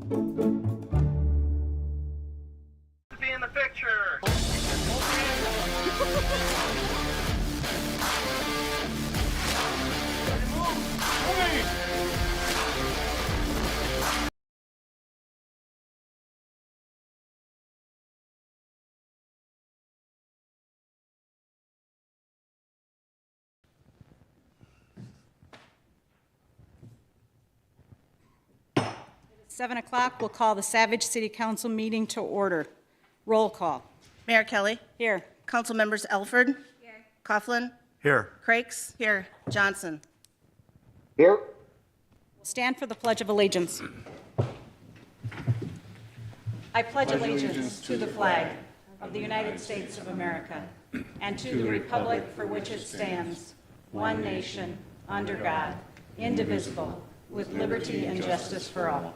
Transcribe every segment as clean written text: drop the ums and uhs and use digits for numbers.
To be in the picture. At 7 o'clock, we'll call the Savage City Council meeting to order. Roll call. Mayor Kelly. Here. Council members Elford. Here. Coughlin. Here. Crakes. Here. Johnson. Here. We'll stand for the Pledge of Allegiance. I pledge allegiance to the flag of the United States of America and to the republic for which it stands, one nation, under God, indivisible, with liberty and justice for all.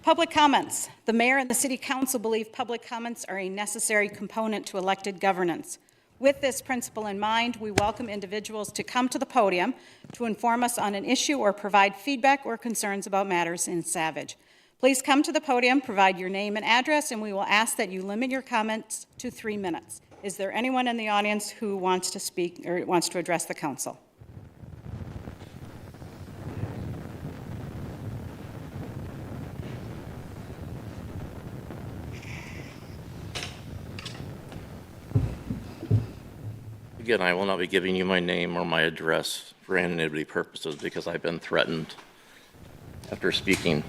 Public comments. The mayor and the city council believe public comments are a necessary component to elected governance. With this principle in mind, we welcome individuals to come to the podium to inform us on an issue or provide feedback or concerns about matters in Savage. Please come to the podium, provide your name and address, and we will ask that you limit your comments to 3 minutes. Is there anyone in the audience who wants to speak or wants to address the council? Again, I will not be giving you my name or my address for anonymity purposes because I've been threatened after speaking.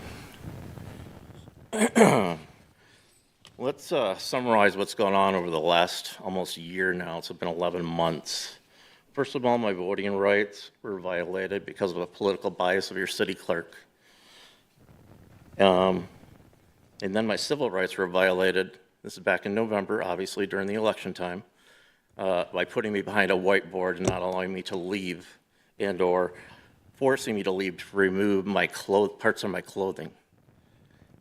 Let's summarize what's gone on over the last almost year now. It's been 11 months. First of all, my voting rights were violated because of a political bias of your city clerk. And then my civil rights were violated. This is back in November, obviously, during the election time. By putting me behind a whiteboard and not allowing me to leave and or forcing me to leave to remove my parts of my clothing.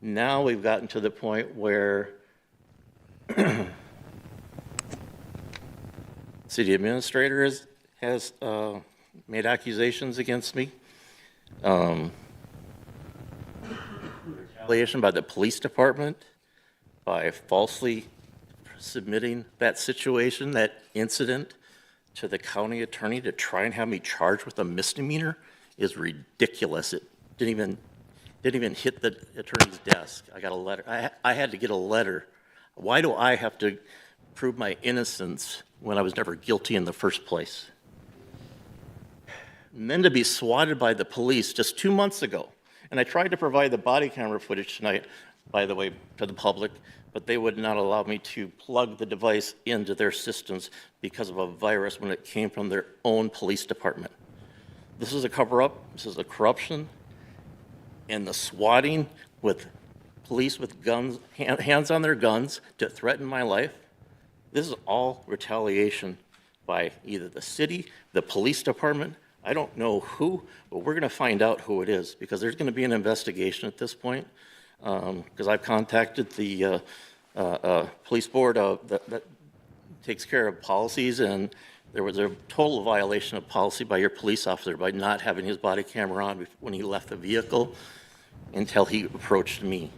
Now we've gotten to the point where city administrator has made accusations against me. Retaliation by the police department by falsely submitting that situation, that incident, to the county attorney to try and have me charged with a misdemeanor is ridiculous. It didn't even hit the attorney's desk. I got a letter. I had to get a letter. Why do I have to prove my innocence when I was never guilty in the first place? And then to be swatted by the police just 2 months ago. And I tried to provide the body camera footage tonight, by the way, to the public, but they would not allow me to plug the device into their systems because of a virus when it came from their own police department. This is a cover-up, this is a corruption, and the swatting with police with guns, hands on their guns to threaten my life. This is all retaliation by either the city, the police department, I don't know who, but we're gonna find out who it is because there's gonna be an investigation at this point. Because I've contacted the police board that takes care of policies, and there was a total violation of policy by your police officer by not having his body camera on when he left the vehicle until he approached me.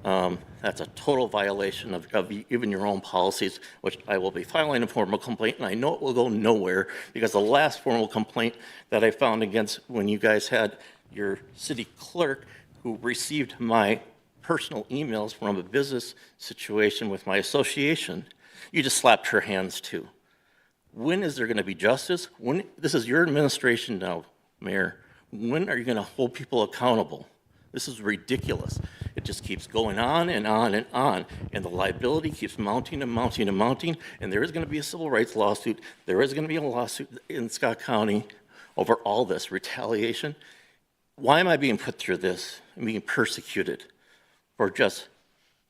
That's a total violation of even your own policies, which I will be filing a formal complaint, and I know it will go nowhere because the last formal complaint that I found against when you guys had your city clerk who received my personal emails from a business situation with my association, you just slapped her hands too. When is there going to be justice? This is your administration now, Mayor. When are you going to hold people accountable? This is ridiculous. It just keeps going on and on and on, and the liability keeps mounting and mounting and mounting, and there is going to be a civil rights lawsuit. There is going to be a lawsuit in Scott County over all this retaliation. Why am I being put through this and being persecuted for just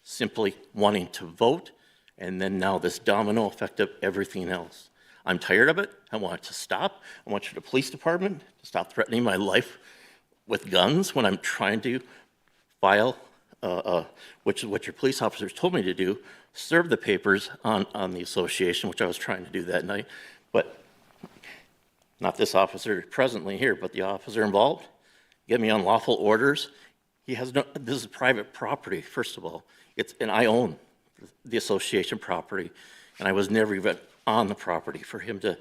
simply wanting to vote, and then now this domino effect of everything else? I'm tired of it. I want it to stop. I want the police department to stop threatening my life with guns when I'm trying to file, which is what your police officers told me to do, serve the papers on the association, which I was trying to do that night. But not this officer presently here, but the officer involved, get me unlawful orders. He has no, this is private property, first of all. And I own the association property, and I was never even on the property. For him to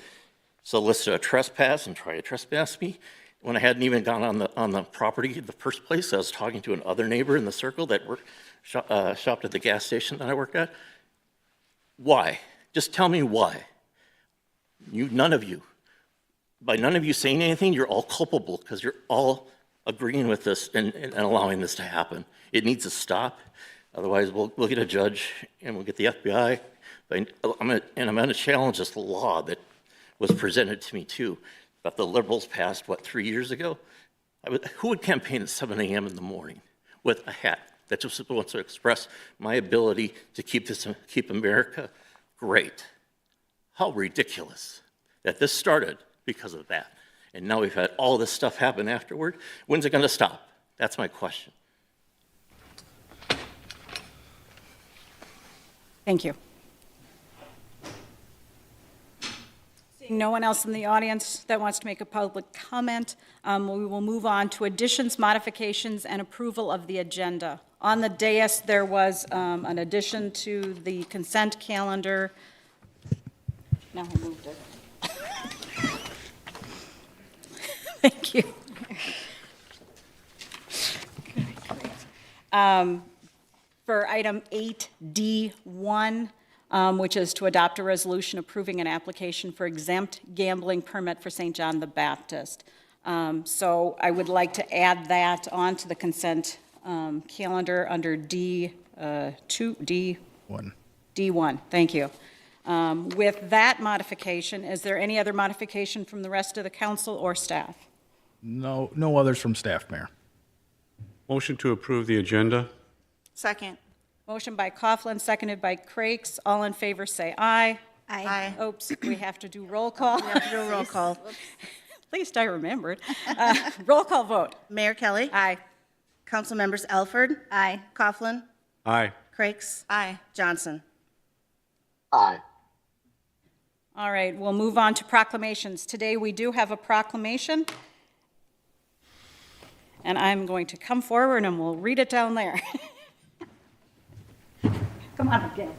solicit a trespass and try to trespass me, when I hadn't even gone on the property in the first place, I was talking to another neighbor in the circle that shopped at the gas station that I worked at. Why? Just tell me why. None of you. By none of you saying anything, you're all culpable because you're all agreeing with this and allowing this to happen. It needs to stop. Otherwise, we'll get a judge and we'll get the FBI. I'm going to challenge this law that was presented to me too, that the Liberals passed, 3 years ago? Who would campaign at 7 a.m. in the morning with a hat that just wants to express my ability to keep America great? How ridiculous that this started because of that. And now we've had all this stuff happen afterward. When's it going to stop? That's my question. Thank you. Seeing no one else in the audience that wants to make a public comment, we will move on to additions, modifications, and approval of the agenda. On the dais, there was an addition to the consent calendar. Now I moved it. Thank you. For item 8D1, which is to adopt a resolution approving an application for exempt gambling permit for St. John the Baptist. So I would like to add that onto the consent calendar under D1. D1, thank you. With that modification, is there any other modification from the rest of the council or staff? No others from staff, Mayor. Motion to approve the agenda. Second. Motion by Coughlin, seconded by Frakes. All in favor, say aye. Aye. Oops, we have to do roll call. We have to do a roll call. At least I remembered. Roll call vote. Mayor Kelly. Aye. Council members Elford. Aye. Coughlin. Aye. Frakes. Aye. Johnson. Aye. All right, we'll move on to proclamations. Today, we do have a proclamation. And I'm going to come forward and we'll read it down there. Come on, again.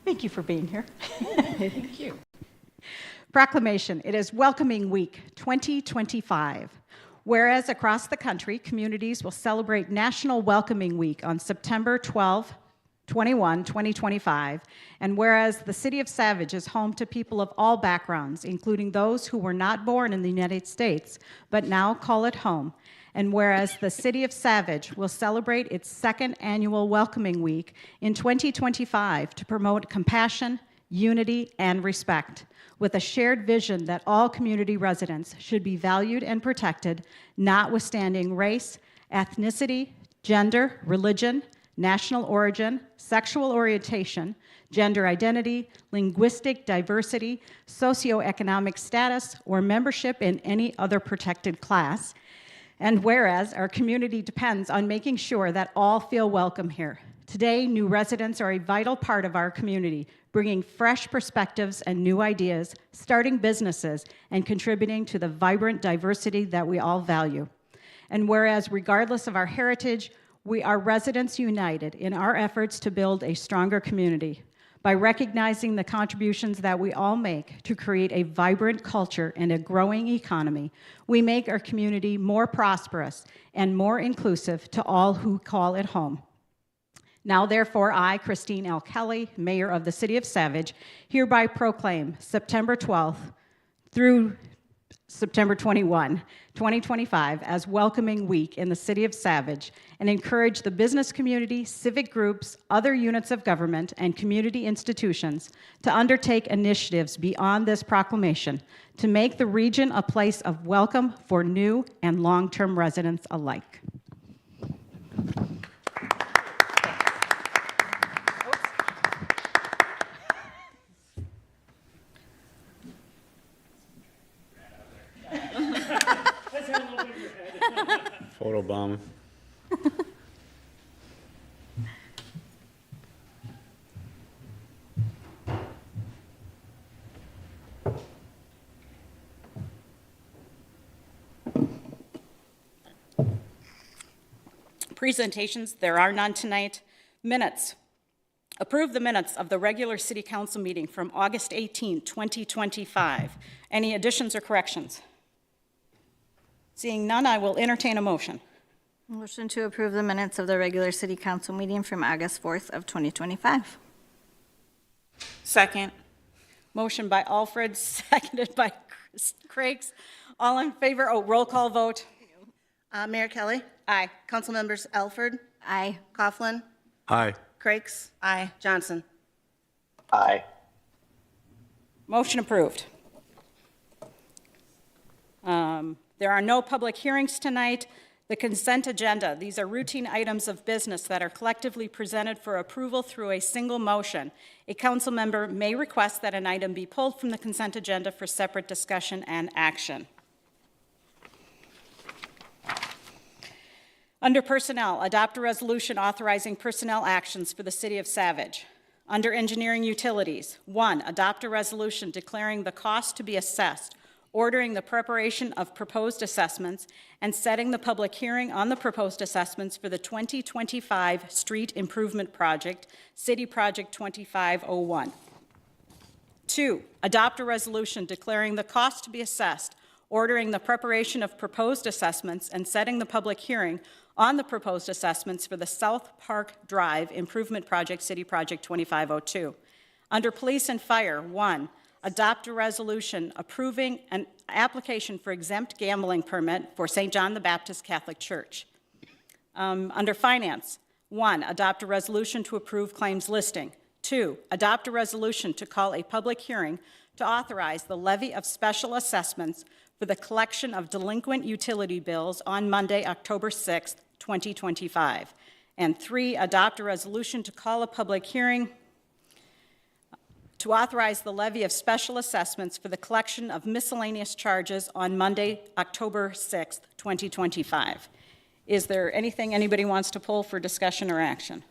Thank you for being here. Thank you. Proclamation. It is Welcoming Week 2025. Whereas across the country, communities will celebrate National Welcoming Week on September 12, 2025, and whereas the city of Savage is home to people of all backgrounds, including those who were not born in the United States, but now call it home, and whereas the city of Savage will celebrate its second annual Welcoming Week in 2025 to promote compassion, unity, and respect, with a shared vision that all community residents should be valued and protected, notwithstanding race, ethnicity, gender, religion, national origin, sexual orientation, gender identity, linguistic diversity, socioeconomic status, or membership in any other protected class. And whereas our community depends on making sure that all feel welcome here. Today, new residents are a vital part of our community, bringing fresh perspectives and new ideas, starting businesses, and contributing to the vibrant diversity that we all value. And whereas, regardless of our heritage, we are residents united in our efforts to build a stronger community. By recognizing the contributions that we all make to create a vibrant culture and a growing economy, we make our community more prosperous and more inclusive to all who call it home. Now, therefore, I, Christine L. Kelly, Mayor of the City of Savage, hereby proclaim September 12th through September 21, 2025, as Welcoming Week in the City of Savage, and encourage the business community, civic groups, other units of government, and community institutions to undertake initiatives beyond this proclamation to make the region a place of welcome for new and long-term residents alike. Photo bomb. Presentations, there are none tonight. Minutes. Approve the minutes of the regular city council meeting from August 18, 2025. Any additions or corrections? Seeing none, I will entertain a motion. Motion to approve the minutes of the regular city council meeting from August 4th of 2025. Second. Motion by Alfred, seconded by Crakes. All in favor, roll call vote. Mayor Kelly. Aye. Councilmembers Alford, Aye. Coughlin, Aye. Crakes. Aye. Johnson. Aye. Motion approved. There are no public hearings tonight. The consent agenda, these are routine items of business that are collectively presented for approval through a single motion. A council member may request that an item be pulled from the consent agenda for separate discussion and action. Under Personnel, adopt a resolution authorizing personnel actions for the City of Savage. Under Engineering Utilities, 1, adopt a resolution declaring the cost to be assessed, ordering the preparation of proposed assessments, and setting the public hearing on the proposed assessments for the 2025 Street Improvement Project, City Project 2501. 2, adopt a resolution declaring the cost to be assessed, ordering the preparation of proposed assessments, and setting the public hearing on the proposed assessments for the South Park Drive Improvement Project, City Project 2502. Under Police and Fire, 1, adopt a resolution approving an application for exempt gambling permit for St. John the Baptist Catholic Church. Under Finance, 1, adopt a resolution to approve claims listing. 2, adopt a resolution to call a public hearing to authorize the levy of special assessments for the collection of delinquent utility bills on Monday, October 6th, 2025. And 3, adopt a resolution to call a public hearing to authorize the levy of special assessments for the collection of miscellaneous charges on Monday, October 6th, 2025. Is there anything anybody wants to pull for discussion or action?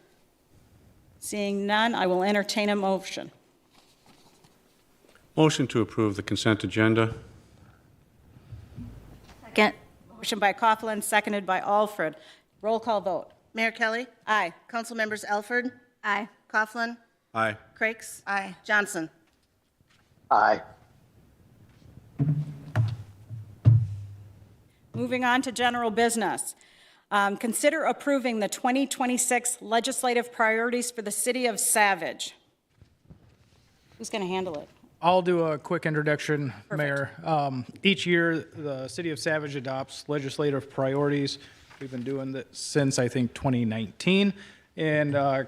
Seeing none, I will entertain a motion. Motion to approve the consent agenda. Second. Motion by Coughlin, seconded by Alfred. Roll call vote. Mayor Kelly. Aye. Councilmembers Alford, Aye. Coughlin, Aye. Crakes. Aye. Johnson. Aye. Moving on to general business. Consider approving the 2026 legislative priorities for the city of Savage. Who's going to handle it? I'll do a quick introduction, Mayor. Each year, the City of Savage adopts legislative priorities. We've been doing this since, I think, 2019. And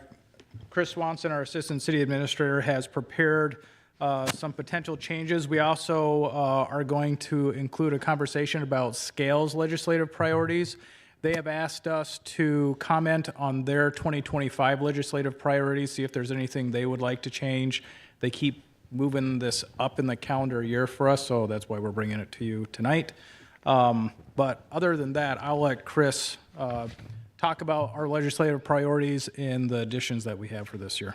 Chris Swanson, our Assistant City Administrator, has prepared some potential changes. We also are going to include a conversation about Scales legislative priorities. They have asked us to comment on their 2025 legislative priorities, see if there's anything they would like to change. They keep moving this up in the calendar year for us, so that's why we're bringing it to you tonight. But other than that, I'll let Chris talk about our legislative priorities and the additions that we have for this year.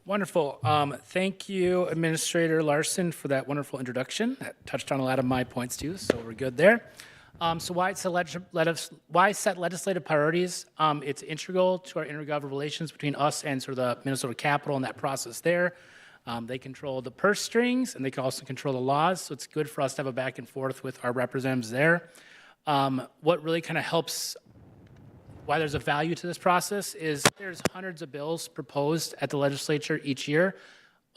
Wonderful. Thank you, Administrator Larson, for that wonderful introduction. That touched on a lot of my points too, so we're good there. So why set legislative priorities? It's integral to our intergovernmental relations between us and sort of the Minnesota Capitol and that process there. They control the purse strings, and they can also control the laws, so it's good for us to have a back and forth with our representatives there. What really kind of helps, why there's a value to this process is there's hundreds of bills proposed at the legislature each year.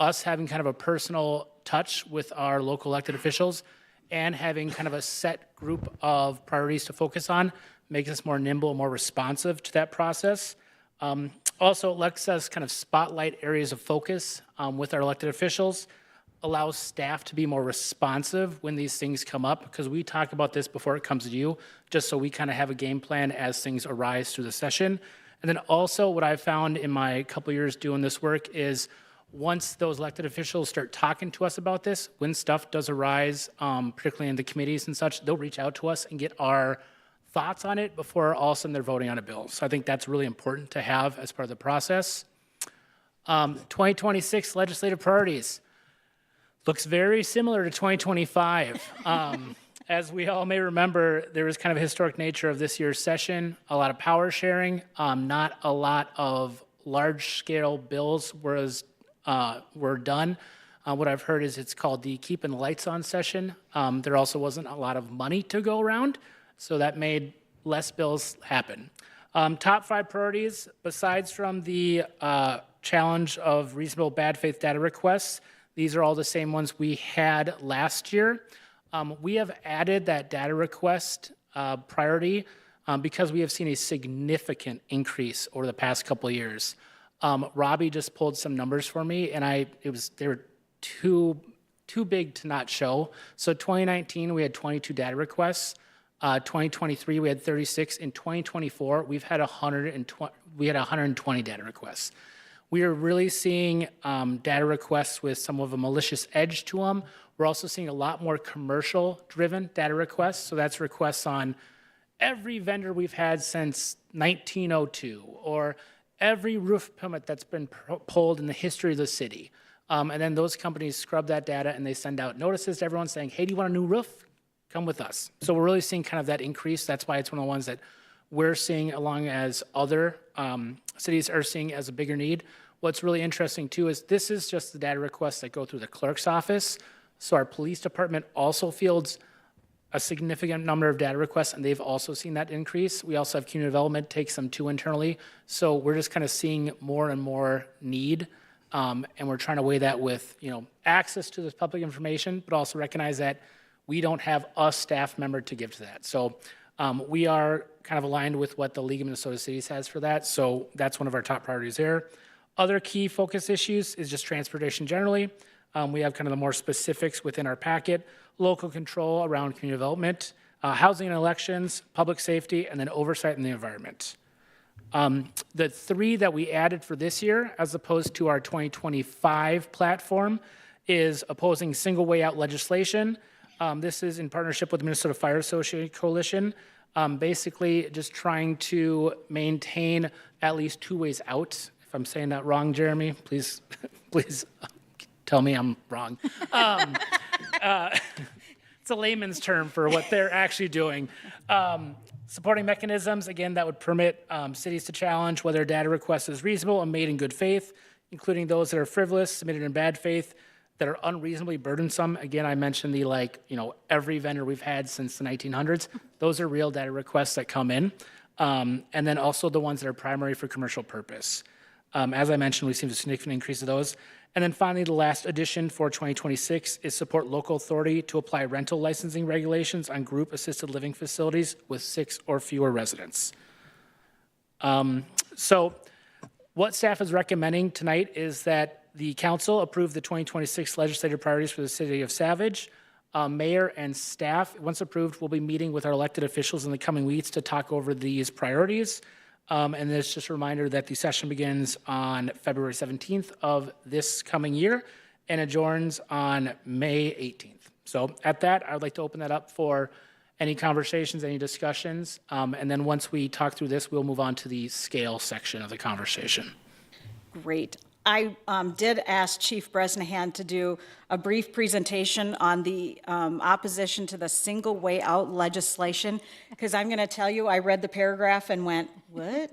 Us having kind of a personal touch with our local elected officials and having kind of a set group of priorities to focus on makes us more nimble, more responsive to that process. Also, it lets us kind of spotlight areas of focus with our elected officials, allows staff to be more responsive when these things come up, because we talk about this before it comes to you, just so we kind of have a game plan as things arise through the session. And then also what I've found in my couple years doing this work is once those elected officials start talking to us about this, when stuff does arise, particularly in the committees and such, they'll reach out to us and get our thoughts on it before all of a sudden they're voting on a bill. So I think that's really important to have as part of the process. 2026 legislative priorities looks very similar to 2025. As we all may remember, there was kind of a historic nature of this year's session, a lot of power sharing, not a lot of large-scale bills were done. What I've heard is it's called the Keeping the Lights On session. There also wasn't a lot of money to go around, so that made less bills happen. Top 5 priorities, besides from the challenge of reasonable bad faith data requests, these are all the same ones we had last year. We have added that data request priority because we have seen a significant increase over the past couple of years. Robbie just pulled some numbers for me, and they were too big to not show. So 2019, we had 22 data requests. 2023, we had 36. In 2024, we had 120 data requests. We are really seeing data requests with some of a malicious edge to them. We're also seeing a lot more commercial-driven data requests. So that's requests on every vendor we've had since 1902, or every roof permit that's been pulled in the history of the city. And then those companies scrub that data and they send out notices to everyone saying, hey, do you want a new roof? Come with us. So we're really seeing kind of that increase. That's why it's one of the ones that we're seeing along as other cities are seeing as a bigger need. What's really interesting too is this is just the data requests that go through the clerk's office. So our police department also fields a significant number of data requests, and they've also seen that increase. We also have community development take some too internally. So we're just kind of seeing more and more need, and we're trying to weigh that with access to this public information, but also recognize that we don't have a staff member to give to that. So we are kind of aligned with what the League of Minnesota Cities has for that. So that's one of our top priorities there. Other key focus issues is just transportation generally. We have kind of the more specifics within our packet, local control around community development, housing and elections, public safety, and then oversight in the environment. The 3 that we added for this year, as opposed to our 2025 platform, is opposing single way out legislation. This is in partnership with the Minnesota Fire Association Coalition, basically just trying to maintain at least 2 ways out. If I'm saying that wrong, Jeremy, please tell me I'm wrong. It's a layman's term for what they're actually doing. Supporting mechanisms, again, that would permit cities to challenge whether a data request is reasonable and made in good faith, including those that are frivolous, submitted in bad faith, that are unreasonably burdensome. Again, I mentioned the every vendor we've had since the 1900s. Those are real data requests that come in. And then also the ones that are primary for commercial purpose. As I mentioned, we've seen a significant increase of those. And then finally, the last addition for 2026 is support local authority to apply rental licensing regulations on group assisted living facilities with 6 or fewer residents. So what staff is recommending tonight is that the council approve the 2026 legislative priorities for the city of Savage. Mayor and staff, once approved, will be meeting with our elected officials in the coming weeks to talk over these priorities. And there's just a reminder that the session begins on February 17th of this coming year and adjourns on May 18th. So at that, I would like to open that up for any conversations, any discussions. And then once we talk through this, we'll move on to the scale section of the conversation. Great. I did ask Chief Bresnahan to do a brief presentation on the opposition to the single way out legislation, because I'm going to tell you, I read the paragraph and went, what?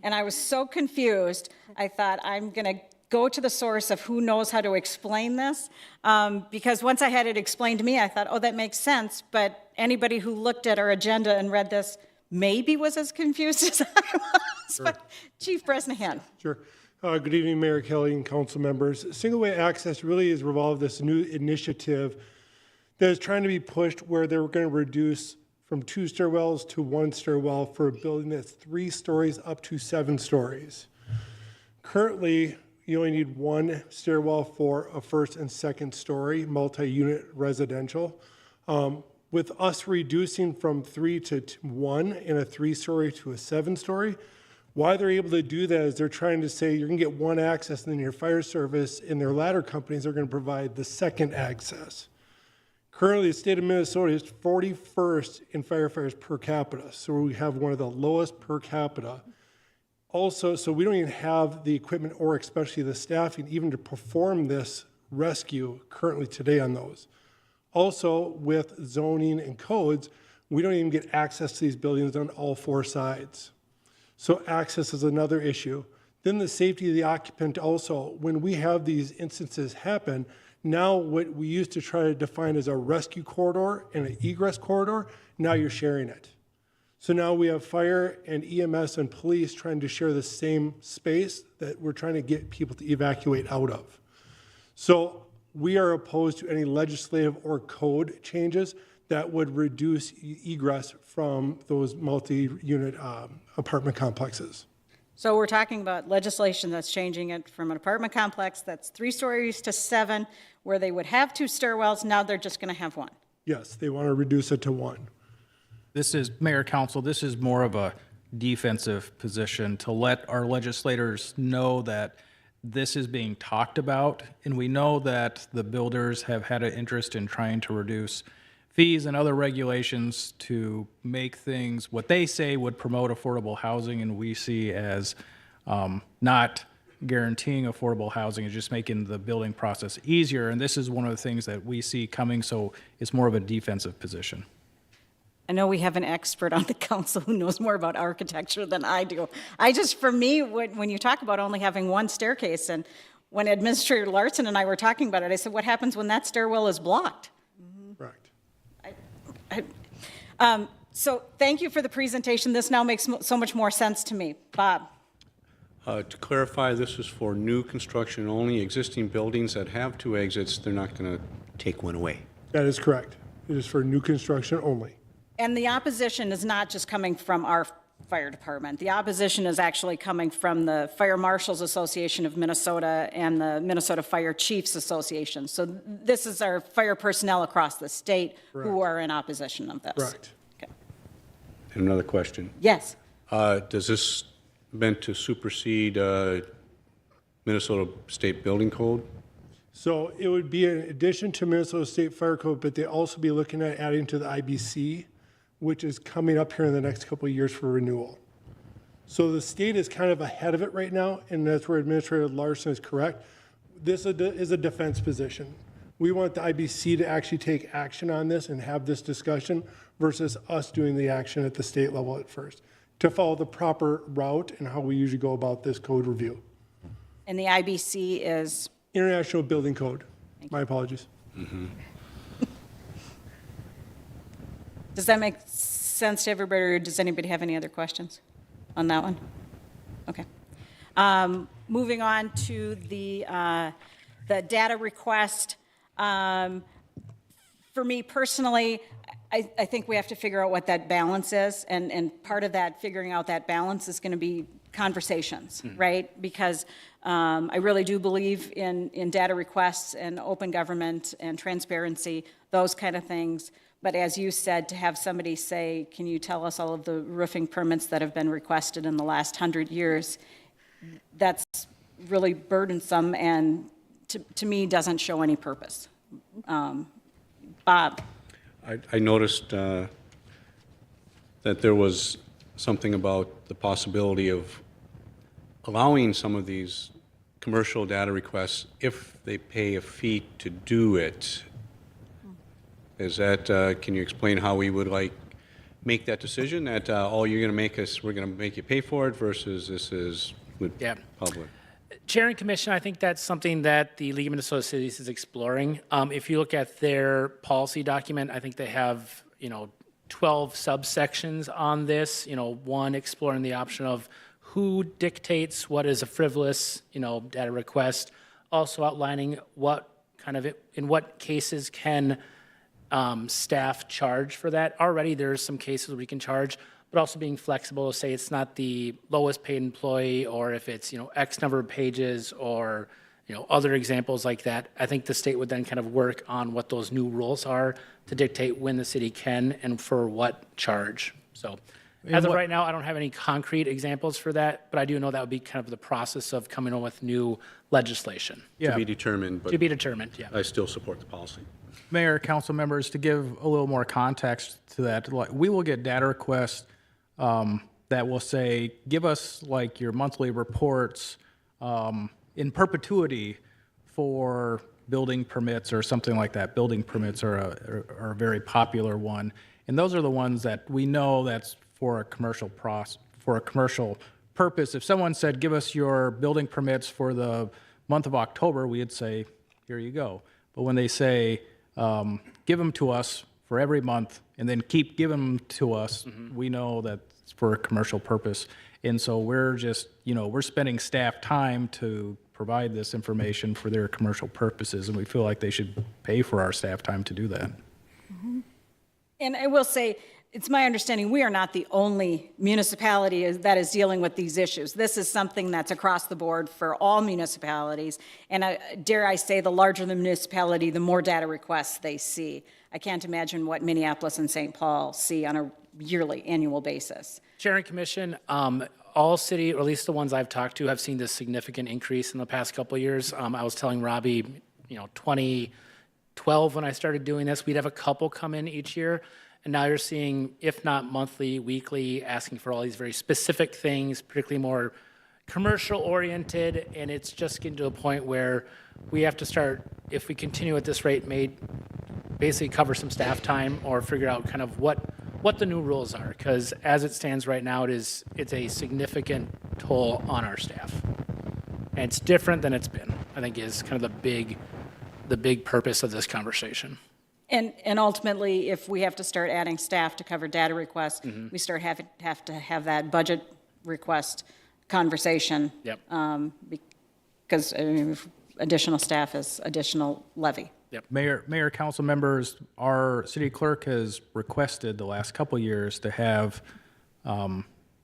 And I was so confused, I thought I'm going to go to the source of who knows how to explain this, because once I had it explained to me, I thought, oh, that makes sense, but anybody who looked at our agenda and read this maybe was as confused as I was. Sure. But Chief Bresnahan. Sure. Good evening, Mayor Kelly and council members. Single-way access really is revolved this new initiative that is trying to be pushed where they're going to reduce from 2 stairwells to 1 stairwell for a building that's 3 stories up to 7 stories. Currently, you only need 1 stairwell for a 1st and 2nd story multi-unit residential. With us reducing from 3 to 1 in a 3-story to a 7-story, why they're able to do that is they're trying to say you're going to get 1 access, and then your fire service and their ladder companies are going to provide the 2nd access. Currently, the state of Minnesota is 41st in firefighters per capita, so we have one of the lowest per capita. Also, so we don't even have the equipment or especially the staffing even to perform this rescue currently today on those. Also, with zoning and codes, we don't even get access to these buildings on all four sides. So access is another issue. Then the safety of the occupant also, when we have these instances happen, now what we used to try to define as a rescue corridor and an egress corridor, now you're sharing it. So now we have fire and EMS and police trying to share the same space that we're trying to get people to evacuate out of. So we are opposed to any legislative or code changes that would reduce egress from those multi-unit apartment complexes. So we're talking about legislation that's changing it from an apartment complex that's 3 stories to 7, where they would have 2 stairwells, now they're just going to have 1. Yes, they want to reduce it to 1. This is, Mayor, Council, this is more of a defensive position to let our legislators know that this is being talked about, and we know that the builders have had an interest in trying to reduce fees and other regulations to make things what they say would promote affordable housing, and we see as not guaranteeing affordable housing, is just making the building process easier, and this is one of the things that we see coming, so it's more of a defensive position. I know we have an expert on the council who knows more about architecture than I do. For me, when you talk about only having 1 staircase, and when Administrator Larson and I were talking about it, I said, what happens when that stairwell is blocked? Correct. So thank you for the presentation. This now makes so much more sense to me. Bob? To clarify, this is for new construction only. Existing buildings that have 2 exits, they're not going to take one away. That is correct. It is for new construction only. And the opposition is not just coming from our fire department. The opposition is actually coming from the Fire Marshals Association of Minnesota and the Minnesota Fire Chiefs Association. So this is our fire personnel across the state who are in opposition of this. Correct. Okay. And another question. Yes. Does this meant to supersede Minnesota State Building Code? So it would be in addition to Minnesota State Fire Code, but they also be looking at adding to the IBC, which is coming up here in the next couple of years for renewal. So the state is kind of ahead of it right now, and that's where Administrator Larson is correct. This is a defense position. We want the IBC to actually take action on this and have this discussion versus us doing the action at the state level at first, to follow the proper route and how we usually go about this code review. And the IBC is? International Building Code. My apologies. Does that make sense to everybody, or does anybody have any other questions on that one? Okay. Moving on to the data request. For me personally, I think we have to figure out what that balance is, and part of that, figuring out that balance, is going to be conversations, right? Because I really do believe in data requests and open government and transparency, those kind of things. But as you said, to have somebody say, can you tell us all of the roofing permits that have been requested in the last 100 years, that's really burdensome and to me doesn't show any purpose. Bob? I noticed that there was something about the possibility of allowing some of these commercial data requests if they pay a fee to do it. Is that, can you explain how we would make that decision that, oh, you're going to make us, we're going to make you pay for it versus this is with public? Chair and Commission, I think that's something that the League of Minnesota Cities is exploring. If you look at their policy document, I think they have, 12 subsections on this. One exploring the option of who dictates what is a frivolous, data request. Also outlining what kind of, in what cases can staff charge for that. Already there's some cases where we can charge, but also being flexible to say it's not the lowest paid employee, or if it's, X number of pages, or, other examples like that. I think the state would then kind of work on what those new rules are to dictate when the city can and for what charge. So as of right now, I don't have any concrete examples for that, but I do know that would be kind of the process of coming up with new legislation. To be determined, but To be determined, yeah. I still support the policy. Mayor, council members, to give a little more context to that, we will get data requests that will say, give us your monthly reports in perpetuity for building permits or something like that. Building permits are a very popular one. And those are the ones that we know that's for a commercial purpose. If someone said, give us your building permits for the month of October, we'd say, here you go. But when they say, give them to us for every month and then keep giving them to us, we know that it's for a commercial purpose. And so we're just, we're spending staff time to provide this information for their commercial purposes, and we feel like they should pay for our staff time to do that. And I will say, it's my understanding, we are not the only municipality that is dealing with these issues. This is something that's across the board for all municipalities. And dare I say, the larger the municipality, the more data requests they see. I can't imagine what Minneapolis and St. Paul see on a annual basis. Chair and Commission, all city, or at least the ones I've talked to, have seen this significant increase in the past couple of years. I was telling Robbie, 2012 when I started doing this, we'd have a couple come in each year. And now you're seeing, if not monthly, weekly, asking for all these very specific things, particularly more commercial oriented. And it's just getting to a point where we have to start, if we continue at this rate, basically cover some staff time or figure out kind of what the new rules are. Because as it stands right now, it's a significant toll on our staff. And it's different than it's been, I think, is kind of the big purpose of this conversation. And ultimately, if we have to start adding staff to cover data requests, we have to have that budget request conversation. Yep. Because additional staff is additional levy. Yep. Mayor, council members, our city clerk has requested the last couple of years to have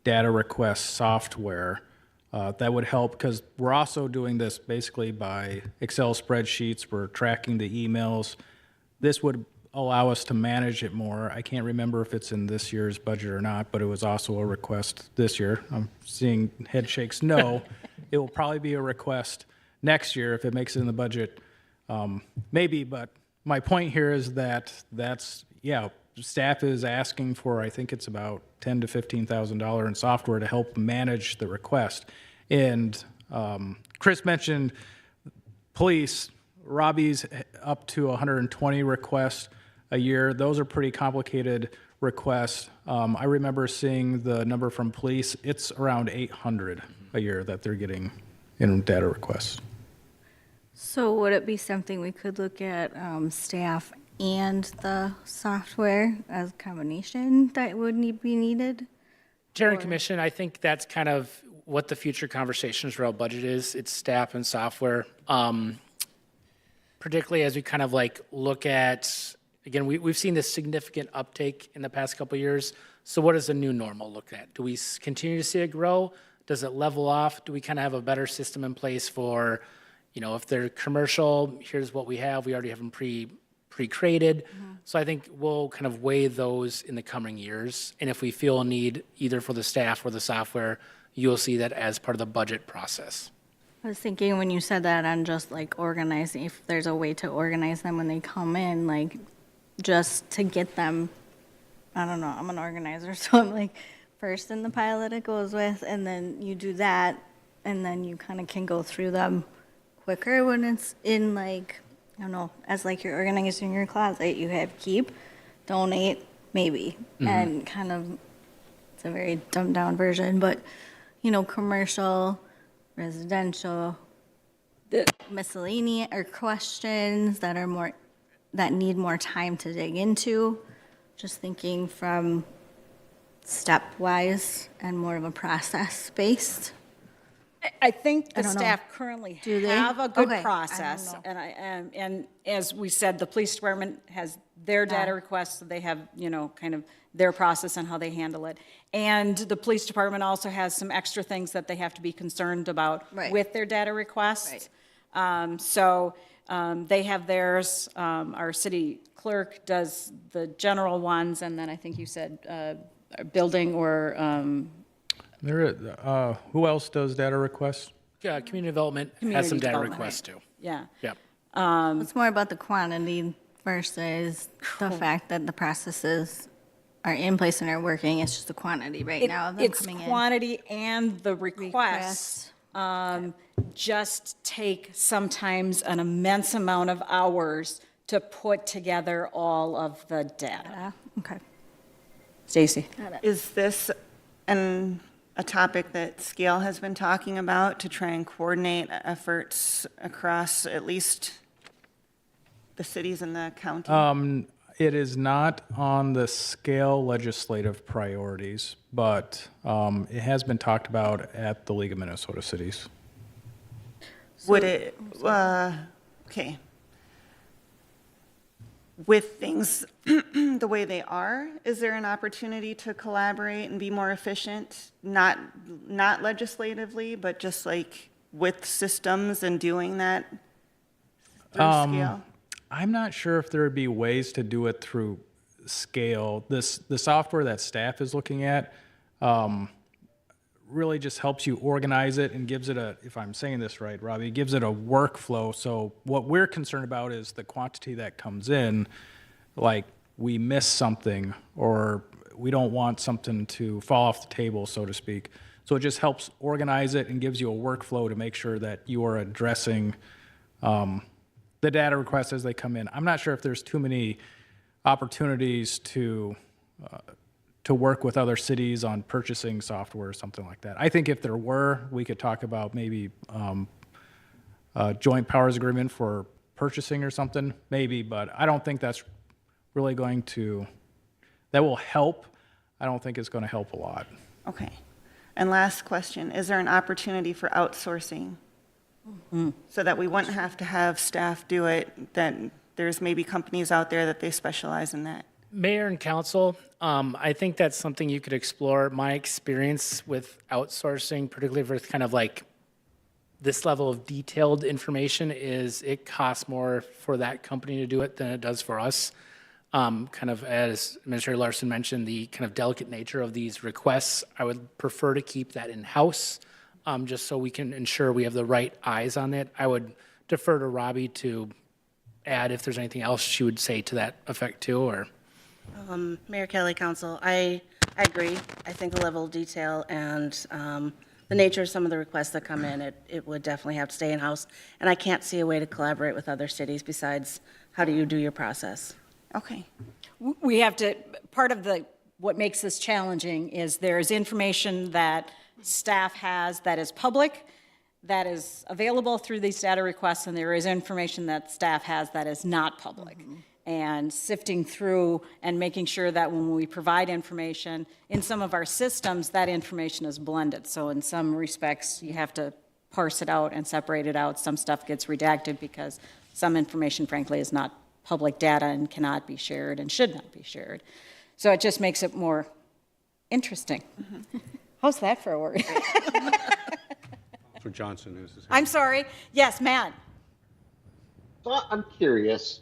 data request software that would help, because we're also doing this basically by Excel spreadsheets. We're tracking the emails. This would allow us to manage it more. I can't remember if it's in this year's budget or not, but it was also a request this year. I'm seeing head shakes no. It will probably be a request next year if it makes it in the budget. Maybe, but my point here is that staff is asking for, I think it's about $10,000 to $15,000 in software to help manage the request. And Chris mentioned police. Robbie's up to 120 requests a year. Those are pretty complicated requests. I remember seeing the number from police. It's around 800 a year that they're getting in data requests. So would it be something we could look at staff and the software as a combination that would be needed? Chair and Commission, I think that's kind of what the future conversations around budget is. It's staff and software. Particularly as we kind of look at, again, we've seen this significant uptake in the past couple of years. So what does the new normal look at? Do we continue to see it grow? Does it level off? Do we kind of have a better system in place for, if they're commercial, here's what we have. We already have them pre-created. So I think we'll kind of weigh those in the coming years. And if we feel a need either for the staff or the software, you'll see that as part of the budget process. I was thinking when you said that on just organizing, if there's a way to organize them when they come in, just to get them, I don't know, I'm an organizer, so I'm first in the pile that it goes with, and then you do that, and then you kind of can go through them quicker when it's in I don't know, as you're organizing your closet, you have keep, donate, maybe, and kind of, it's a very dumbed down version, but, commercial, residential, miscellaneous, or questions that need more time to dig into. Just thinking from stepwise and more of a process-based. I think the I don't know. staff currently Do they? have a good Okay, I don't process. know. And as we said, the police department has their data requests, so they have, kind of their process and how they handle it. And the police department also has some extra things that they have to be concerned about Right. with their data requests. They have theirs. Our city clerk does the general ones, and then I think you said building or Who else does data requests? Community development has Community some data development. requests too. yeah. Yep. It's more about the quantity versus the fact that the processes are in place and are working. It's just the quantity right now of them It's coming in. quantity and the requests. just take sometimes an immense amount of hours to put together all of the data. Okay. Stacy? Is this a topic that Scale has been talking about to try and coordinate efforts across at least the cities and the county? It is not on the scale legislative priorities, but it has been talked about at the League of Minnesota Cities. Would it, okay. With things the way they are, is there an opportunity to collaborate and be more efficient? Not legislatively, but just like with systems and doing that through Scale? I'm not sure if there would be ways to do it through scale. The software that staff is looking at really just helps you organize it and gives it a, if I'm saying this right, Robbie, it gives it a workflow. So what we're concerned about is the quantity that comes in, like we miss something or we don't want something to fall off the table, so to speak. So it just helps organize it and gives you a workflow to make sure that you are addressing the data requests as they come in. I'm not sure if there's too many opportunities to work with other cities on purchasing software or something like that. I think if there were, we could talk about maybe a joint powers agreement for purchasing or something, maybe, but I don't think that's really going to, that will help. I don't think it's going to help a lot. Okay. And last question, is there an opportunity for outsourcing? So that we wouldn't have to have staff do it, that there's maybe companies out there that they specialize in that? Mayor and council, I think that's something you could explore. My experience with outsourcing, particularly with kind of like this level of detailed information, is it costs more for that company to do it than it does for us. Kind of as Administrator Larson mentioned, the kind of delicate nature of these requests, I would prefer to keep that in-house, just so we can ensure we have the right eyes on it. I would defer to Robbie to add if there's anything else she would say to that effect too, or. Mayor Kelly, Council, I agree. I think the level of detail and the nature of some of the requests that come in, it would definitely have to stay in-house. And I can't see a way to collaborate with other cities besides how do you do your process? Okay. We have to, part of what makes this challenging is there's information that staff has that is public, that is available through these data requests, and there is information that staff has that is not public. And sifting through and making sure that when we provide information in some of our systems, that information is blended. So in some respects, you have to parse it out and separate it out. Some stuff gets redacted because some information, frankly, is not public data and cannot be shared and should not be shared. So it just makes it more interesting. How's that for a word? For Johnson is the same. I'm sorry. Yes, Matt. So I'm curious,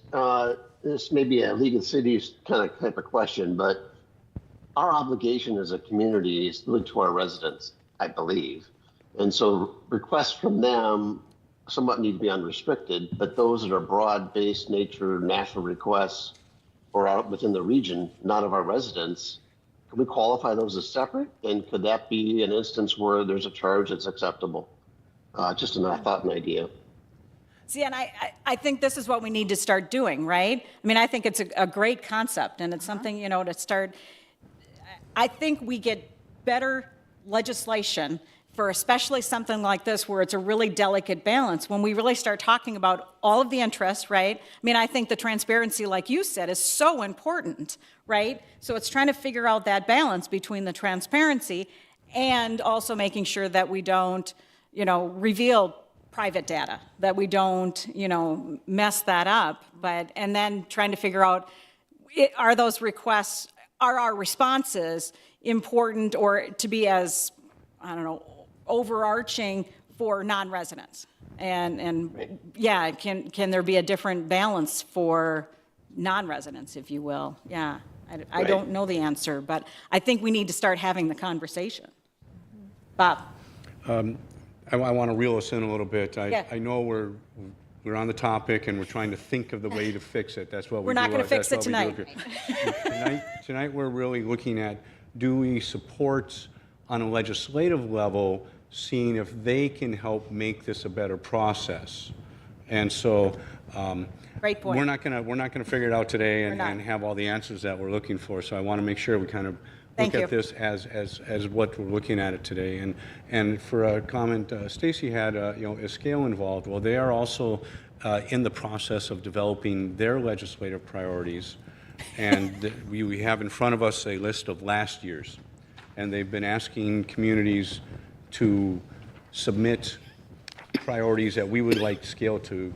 this may be a League of Cities type of question, but our obligation as a community is to look to our residents, I believe. And so requests from them somewhat need to be unrestricted, but those that are broad-based nature, national requests, or out within the region, not of our residents, can we qualify those as separate? And could that be an instance where there's a charge that's acceptable? Just a thought and idea. See, and I think this is what we need to start doing, right? I mean, I think it's a great concept, and it's something, to start. I think we get better legislation for especially something like this where it's a really delicate balance when we really start talking about all of the interests, right? I mean, I think the transparency, like you said, is so important, right? So it's trying to figure out that balance between the transparency and also making sure that we don't, reveal private data, that we don't, mess that up, and then trying to figure out, are those requests, are our responses important or to be as, overarching for non-residents? And yeah, can there be a different balance for non-residents, if you will? Yeah, I don't know the answer, but I think we need to start having the conversation. Bob? I want to reel us in a little bit. Yeah. I know we're on the topic and we're trying to think of the way to fix it. That's what we do. We're not going to fix it tonight. Tonight we're really looking at, do we support on a legislative level seeing if they can help make this a better process. And so, Great point. we're not gonna figure it out today We're not. and have all the answers that we're looking for. So I want to make sure we kind of Thank look you. at this as what we're looking at it today. And for a comment, Stacy had, is scale involved? Well, they are also in the process of developing their legislative priorities. And we have in front of us a list of last year's. And they've been asking communities to submit priorities that we would like scale to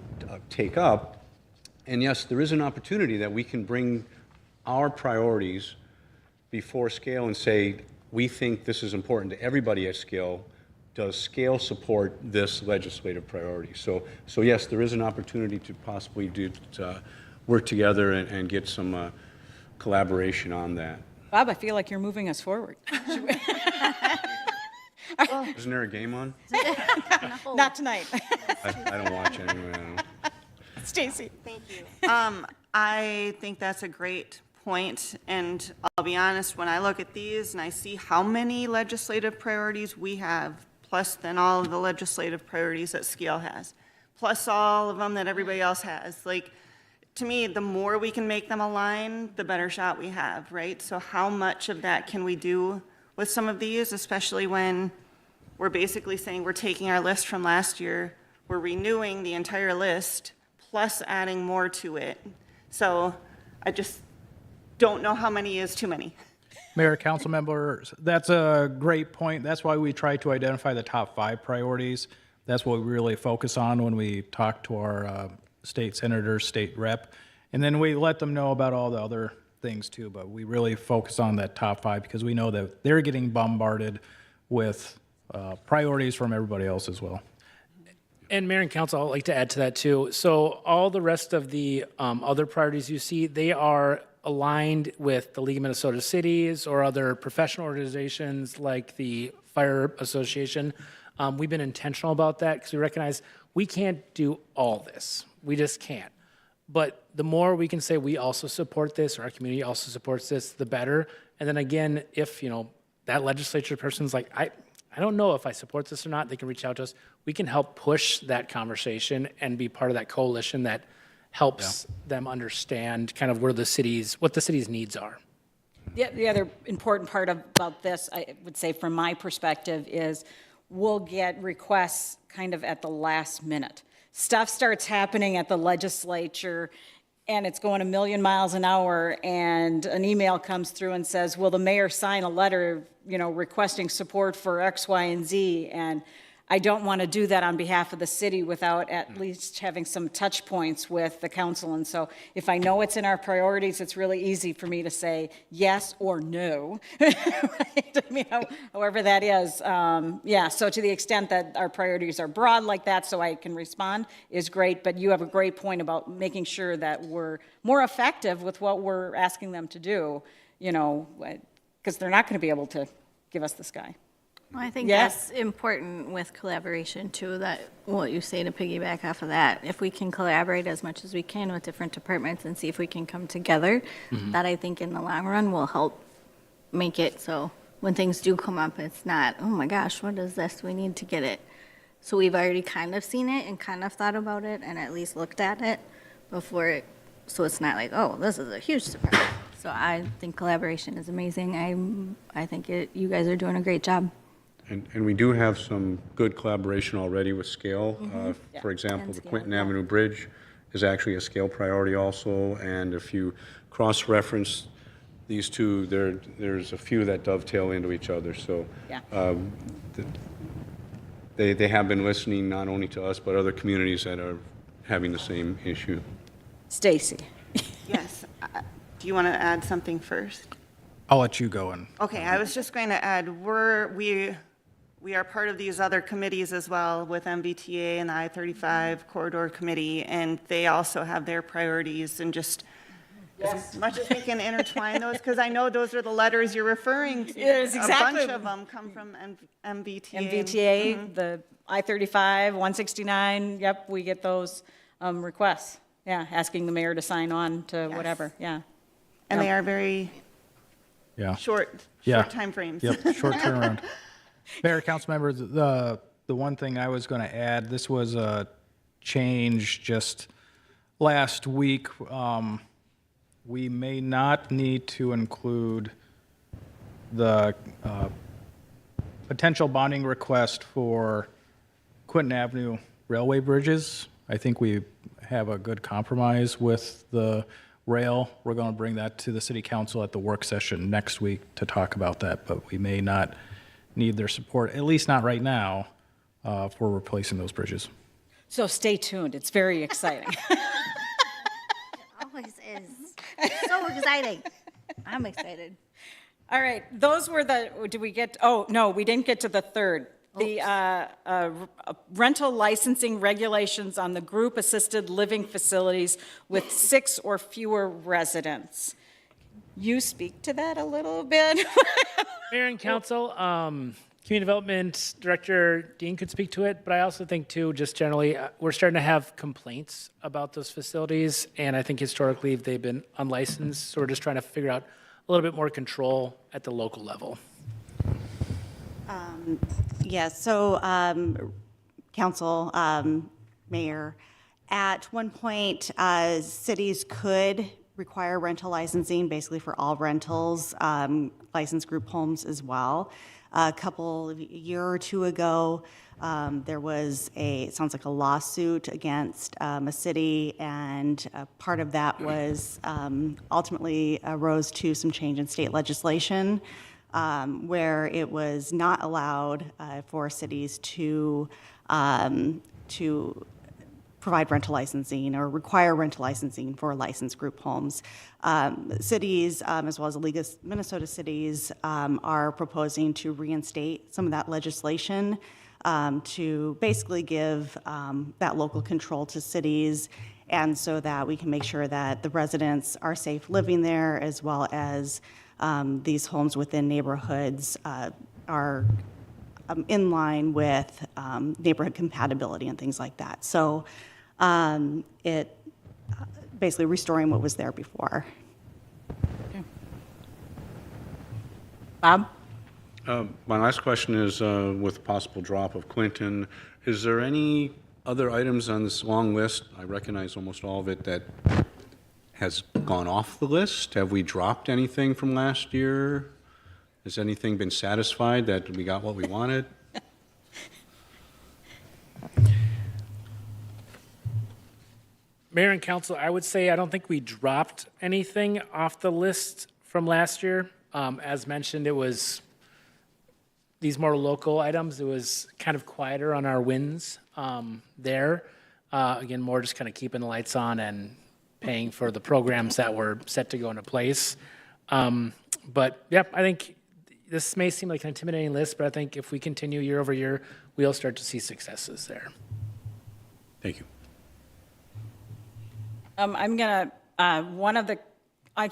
take up. And yes, there is an opportunity that we can bring our priorities before scale and say, we think this is important to everybody at scale. Does scale support this legislative priority? So yes, there is an opportunity to possibly work together and get some collaboration on that. Bob, I feel like you're moving us forward. Isn't there a game on? Not tonight. I don't watch anyway. I don't. Stacy. Thank you. I think that's a great point, and I'll be honest, when I look at these and I see how many legislative priorities we have, plus then all of the legislative priorities that Scale has, plus all of them that everybody else has, like, to me, the more we can make them align, the better shot we have, right? So how much of that can we do with some of these, especially when we're basically saying we're taking our list from last year, we're renewing the entire list, plus adding more to it. So I just don't know how many is too many. Mayor, council members, that's a great point. That's why we try to identify the top 5 priorities. That's what we really focus on when we talk to our state senators, state rep. And then we let them know about all the other things too, but we really focus on that top 5 because we know that they're getting bombarded with priorities from everybody else as well. And Mayor and Council, I'd like to add to that too. So all the rest of the other priorities you see, they are aligned with the League of Minnesota Cities or other professional organizations like the Fire Association. We've been intentional about that because we recognize we can't do all this. We just can't. But the more we can say we also support this, or our community also supports this, the better. And then again, if that legislature person's like, I don't know if I support this or not, they can reach out to us. We can help push that conversation and be part of that coalition that helps them understand kind of what the city's needs are. The other important part about this, I would say from my perspective, is we'll get requests kind of at the last minute. Stuff starts happening at the legislature and it's going a million miles an hour and an email comes through and says, will the mayor sign a letter, requesting support for X, Y, and Z? And I don't want to do that on behalf of the city without at least having some touch points with the council. And so if I know it's in our priorities, it's really easy for me to say yes or no, right? However that is. So to the extent that our priorities are broad like that so I can respond is great. But you have a great point about making sure that we're more effective with what we're asking them to do, because they're not going to be able to give us the sky. Well, I think Yes. that's important with collaboration too, that what you say to piggyback off of that. If we can collaborate as much as we can with different departments and see if we can come together, that I think in the long run will help make it so when things do come up, it's not, oh my gosh, what is this? We need to get it. So we've already kind of seen it and kind of thought about it and at least looked at it before it, so it's not like, oh, this is a huge surprise. So I think collaboration is amazing. I think you guys are doing a great job. And we do have some good collaboration already with Scale. For example, And the Scale, Quinton yeah. Avenue Bridge is actually a Scale priority also. And if you cross-reference these two, there's a few that dovetail into each other. So Yeah. they have been listening not only to us, but other communities that are having the same issue. Stacy. Yes. Do you want to add something first? I'll let you go and. Okay, I was just going to add, we are part of these other committees as well with MBTA and the I-35 Corridor Committee, and they also have their priorities, and just as much as we can intertwine those, because I know those are the letters you're referring to. Yes, exactly. A bunch of them come from MBTA. MBTA, the I-35, 169, yep, we get those requests. Yeah, asking the mayor to sign on to Yes. whatever, yeah. And they are very Yeah. short Yeah. timeframes. Yep, short turnaround. Mayor, council members, the one thing I was going to add, this was a change just last week. We may not need to include the potential bonding request for Quinton Avenue Railway bridges. I think we have a good compromise with the rail. We're going to bring that to the city council at the work session next week to talk about that, but we may not need their support, at least not right now, for replacing those bridges. So stay tuned. It's very exciting. Always is. So exciting. I'm excited. All right, those were did we get, oh, no, we didn't get to the third. The rental licensing regulations on the group-assisted living facilities with 6 or fewer residents. You speak to that a little bit? Mayor and council, Community Development Director Dean could speak to it, but I also think too, just generally, we're starting to have complaints about those facilities, and I think historically they've been unlicensed, so we're just trying to figure out a little bit more control at the local level. Yes, so, council, mayor, at one point, cities could require rental licensing, basically for all rentals, licensed group homes as well. A year or two ago, there was it sounds like a lawsuit against a city, and part of that was ultimately arose to some change in state legislation, where it was not allowed for cities to provide rental licensing or require rental licensing for licensed group homes. Cities, as well as the League of Minnesota Cities, are proposing to reinstate some of that legislation to basically give that local control to cities, and so that we can make sure that the residents are safe living there, as well as these homes within neighborhoods are in line with neighborhood compatibility and things like that. So it basically restoring what was there before. Bob? My last question is, with the possible drop of Quinton, is there any other items on this long list? I recognize almost all of it that has gone off the list. Have we dropped anything from last year? Has anything been satisfied that we got what we wanted? Mayor and council, I would say I don't think we dropped anything off the list from last year. As mentioned, it was these more local items. It was kind of quieter on our wins there. Again, more just kind of keeping the lights on and paying for the programs that were set to go into place. But yeah, I think this may seem like an intimidating list, but I think if we continue year over year, we'll start to see successes there. Thank you. I'm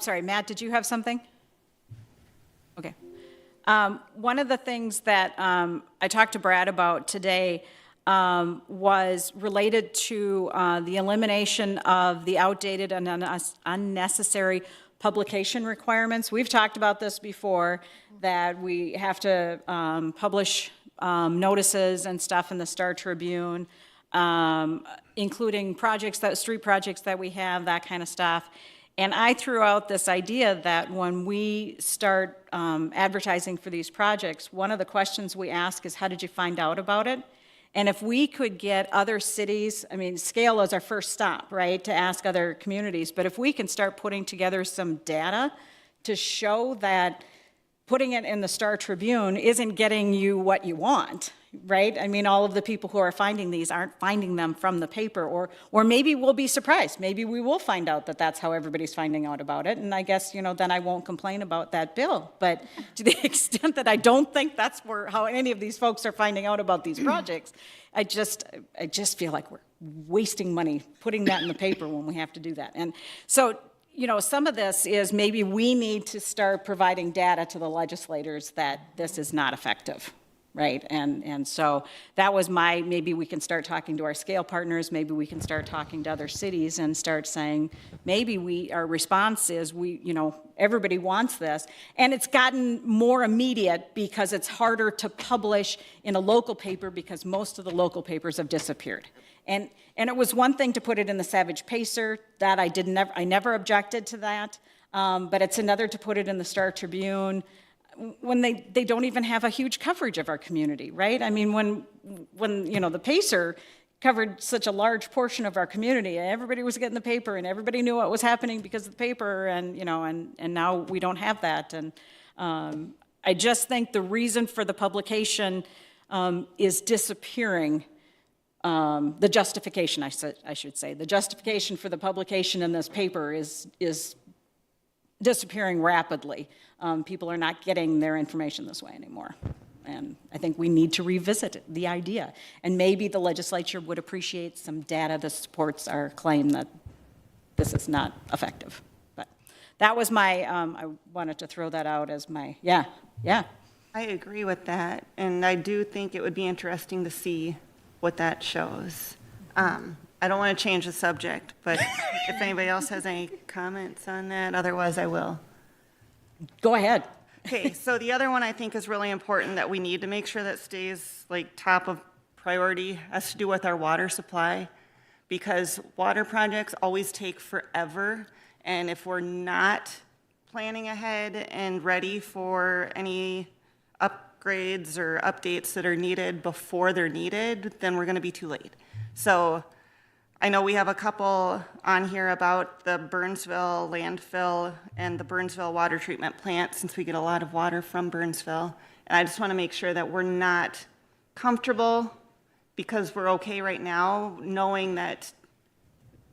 sorry, Matt, did you have something? Okay. One of the things that I talked to Brad about today was related to the elimination of the outdated and unnecessary publication requirements. We've talked about this before, that we have to publish notices and stuff in the Star Tribune, including street projects that we have, that kind of stuff. And I threw out this idea that when we start advertising for these projects, one of the questions we ask is, how did you find out about it? And if we could get other cities, I mean, scale is our first stop, right, to ask other communities, but if we can start putting together some data to show that putting it in the Star Tribune isn't getting you what you want, right? I mean, all of the people who are finding these aren't finding them from the paper, or maybe we'll be surprised. Maybe we will find out that that's how everybody's finding out about it, and I guess, then I won't complain about that bill. But to the extent that I don't think that's how any of these folks are finding out about these projects, I just feel like we're wasting money putting that in the paper when we have to do that. And so, some of this is maybe we need to start providing data to the legislators that this is not effective. right? And so that was maybe we can start talking to our scale partners, maybe we can start talking to other cities and start saying, maybe our response is everybody wants this. And it's gotten more immediate because it's harder to publish in a local paper because most of the local papers have disappeared. And it was one thing to put it in the Savage Pacer, that I never objected to that, but it's another to put it in the Star Tribune, when they don't even have a huge coverage of our community, right? I mean, when the Pacer covered such a large portion of our community, everybody was getting the paper and everybody knew what was happening because of the paper, and now we don't have that. And I just think the reason for the publication is disappearing. The justification, I should say, the justification for the publication in this paper is disappearing rapidly. People are not getting their information this way anymore. And I think we need to revisit the idea. And maybe the legislature would appreciate some data that supports our claim that this is not effective. But that was I wanted to throw that out as yeah. I agree with that, and I do think it would be interesting to see what that shows. I don't want to change the subject, but if anybody else has any comments on that, otherwise I will. Go ahead. Okay, so the other one I think is really important that we need to make sure that stays top of priority has to do with our water supply, because water projects always take forever, and if we're not planning ahead and ready for any upgrades or updates that are needed before they're needed, then we're going to be too late. So I know we have a couple on here about the Burnsville landfill and the Burnsville water treatment plant, since we get a lot of water from Burnsville. And I just want to make sure that we're not comfortable, because we're okay right now, knowing that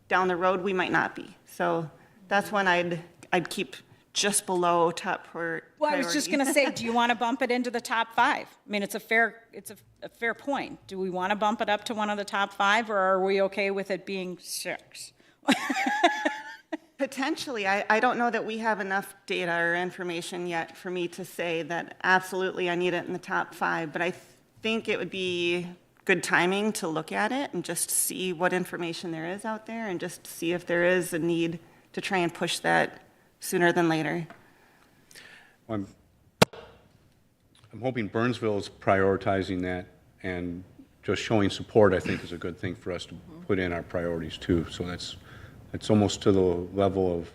down the road we might not be. So that's one I'd keep just below top priority. Well, I was just going to say, do you want to bump it into the top 5? I mean, it's a fair point. Do we want to bump it up to one of the top 5, or are we okay with it being 6? Potentially. I don't know that we have enough data or information yet for me to say that absolutely I need it in the top 5, but I think it would be good timing to look at it and just see what information there is out there, and just see if there is a need to try and push that sooner than later. I'm hoping Burnsville is prioritizing that, and just showing support, I think, is a good thing for us to put in our priorities too. So that's almost to the level of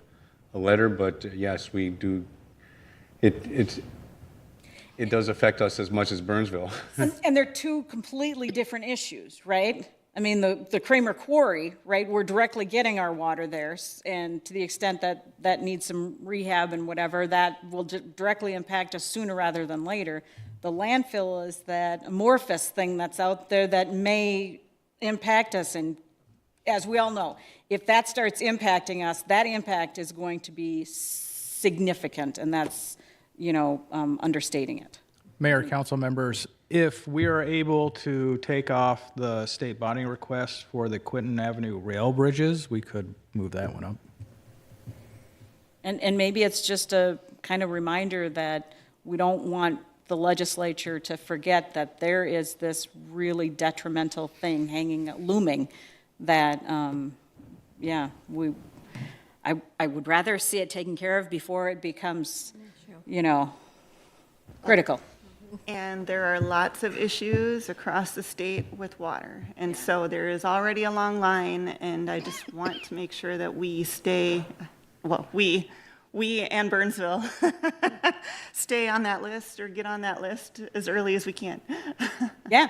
a letter, but yes, we do. It does affect us as much as Burnsville. And they're two completely different issues, right? I mean, the Kramer Quarry, right, we're directly getting our water there, and to the extent that needs some rehab and whatever, that will directly impact us sooner rather than later. The landfill is that amorphous thing that's out there that may impact us, and as we all know, if that starts impacting us, that impact is going to be significant, and that's, understating it. Mayor, council members, if we are able to take off the state bonding request for the Quinton Avenue rail bridges, we could move that one up. And maybe it's just a kind of reminder that we don't want the legislature to forget that there is this really detrimental thing looming that, I would rather see it taken care of before it becomes, critical. And there are lots of issues across the state with water. And so there is already a long line, and I just want to make sure that we stay, we and Burnsville stay on that list, or get on that list as early as we can. Yeah.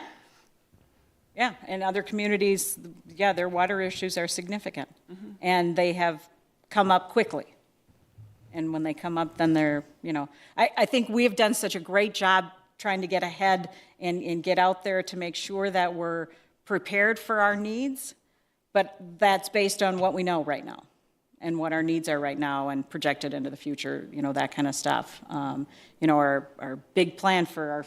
Yeah, and other communities, their water issues are significant. Mm-hmm. And they have come up quickly. And when they come up, then they're, I think we have done such a great job trying to get ahead and get out there to make sure that we're prepared for our needs, but that's based on what we know right now and what our needs are right now and projected into the future, that kind of stuff. Our big plan for our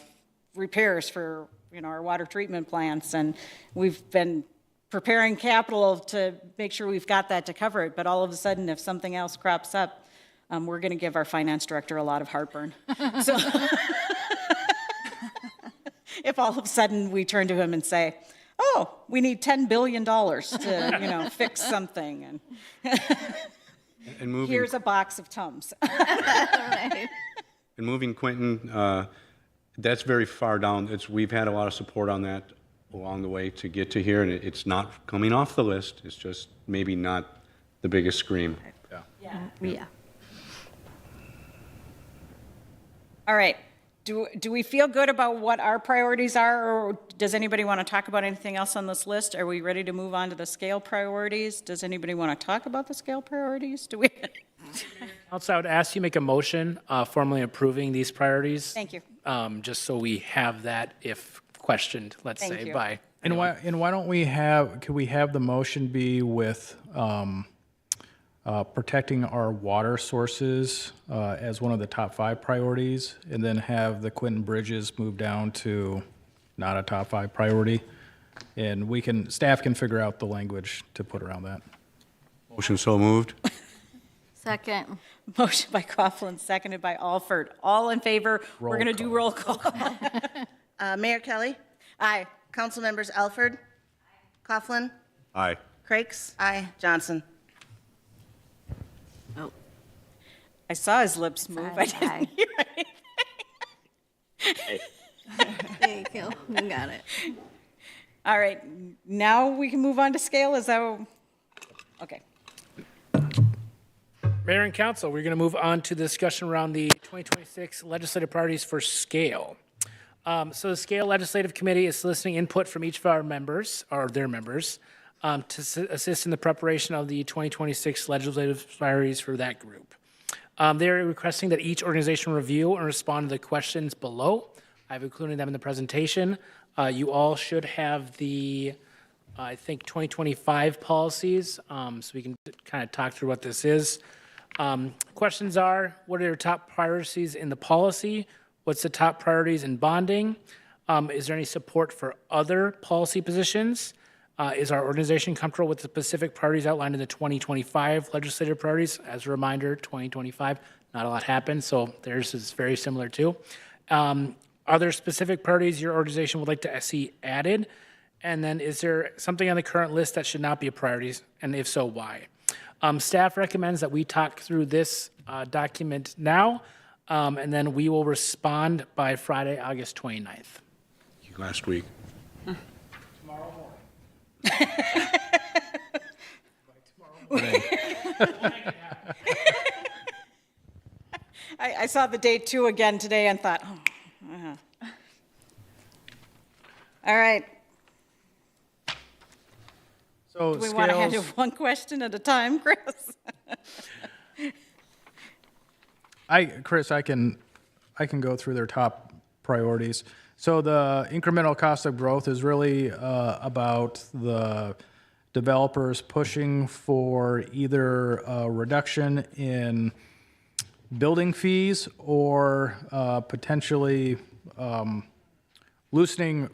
repairs for, our water treatment plants, and we've been preparing capital to make sure we've got that to cover it, but all of a sudden, if something else crops up, we're going to give our finance director a lot of heartburn. So if all of a sudden we turn to him and say, oh, we need $10 billion to, fix something, and And moving, here's a box of Tums. and moving Quentin, that's very far down. We've had a lot of support on that along the way to get to here, and it's not coming off the list. It's just maybe not the biggest scream. Yeah. All right. Do we feel good about what our priorities are, or does anybody want to talk about anything else on this list? Are we ready to move on to the scale priorities? Does anybody want to talk about the scale priorities? Do we? Also, I would ask you make a motion formally approving these priorities. Thank you. Just so we have that if questioned, let's Thank say, you. by. And why don't we could we have the motion be with protecting our water sources as one of the top 5 priorities, and then have the Quinton Bridges move down to not a top 5 priority? And staff can figure out the language to put around that. Motion so moved. Second. Motion by Coughlin, seconded by Alford. All in favor? We're Roll going to do roll call. Mayor Kelly? Aye. Council members Alford? Coughlin? Aye. Crakes? Aye. Johnson? I saw his lips move. I didn't Aye. hear anything. There you go. You got it. All right, now we can move on to scale. Is that, okay. Mayor and council, we're going to move on to the discussion around the 2026 legislative priorities for scale. So the Scale Legislative Committee is soliciting input from each of our members, or their members, to assist in the preparation of the 2026 legislative priorities for that group. They're requesting that each organization review and respond to the questions below. I've included them in the presentation. You all should have the, I think, 2025 policies, so we can kind of talk through what this is. Questions are, what are your top priorities in the policy? What's the top priorities in bonding? Is there any support for other policy positions? Is our organization comfortable with the specific priorities outlined in the 2025 legislative priorities? As a reminder, 2025, not a lot happened, so theirs is very similar too. Are there specific priorities your organization would like to see added? And then is there something on the current list that should not be a priority? And if so, why? Staff recommends that we talk through this document now, and then we will respond by Friday, August 29th. Last week. I saw the date 2 again today and thought, All right, So do we want to handle scales, one question at a time, Chris? Chris, I can go through their top priorities. So the incremental cost of growth is really about the developers pushing for either a reduction in building fees or potentially loosening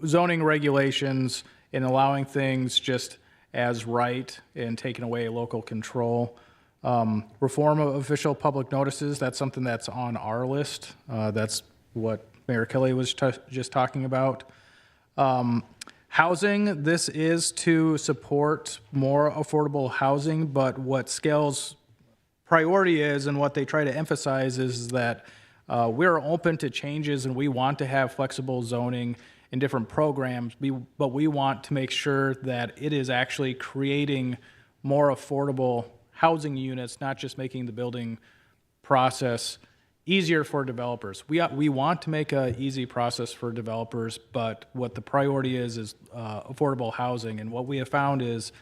zoning regulations and allowing things just as right and taking away local control. Reform of official public notices, that's something that's on our list. That's what Mayor Kelly was just talking about. Housing, this is to support more affordable housing, but what Scale's priority is and what they try to emphasize is that we're open to changes and we want to have flexible zoning in different programs, but we want to make sure that it is actually creating more affordable housing units, not just making the building process easier for developers. We want to make an easy process for developers, but what the priority is affordable housing. And what we have found is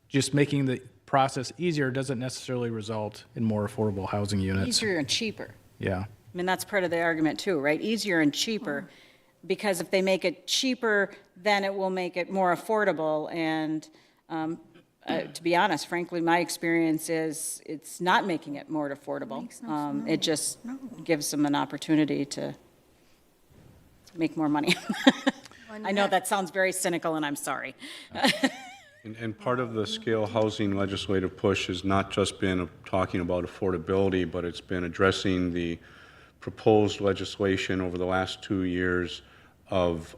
just making the process easier doesn't necessarily result in more affordable housing units. Easier and cheaper. Yeah. I mean, that's part of the argument too, right? Easier and cheaper, because if they make it cheaper, then it will make it more affordable. And to be honest, frankly, my experience is it's not making it more affordable. It just gives them an opportunity to make more money. I know that sounds very cynical, and I'm sorry. And part of the Scale Housing legislative push has not just been talking about affordability, but it's been addressing the proposed legislation over the last 2 years of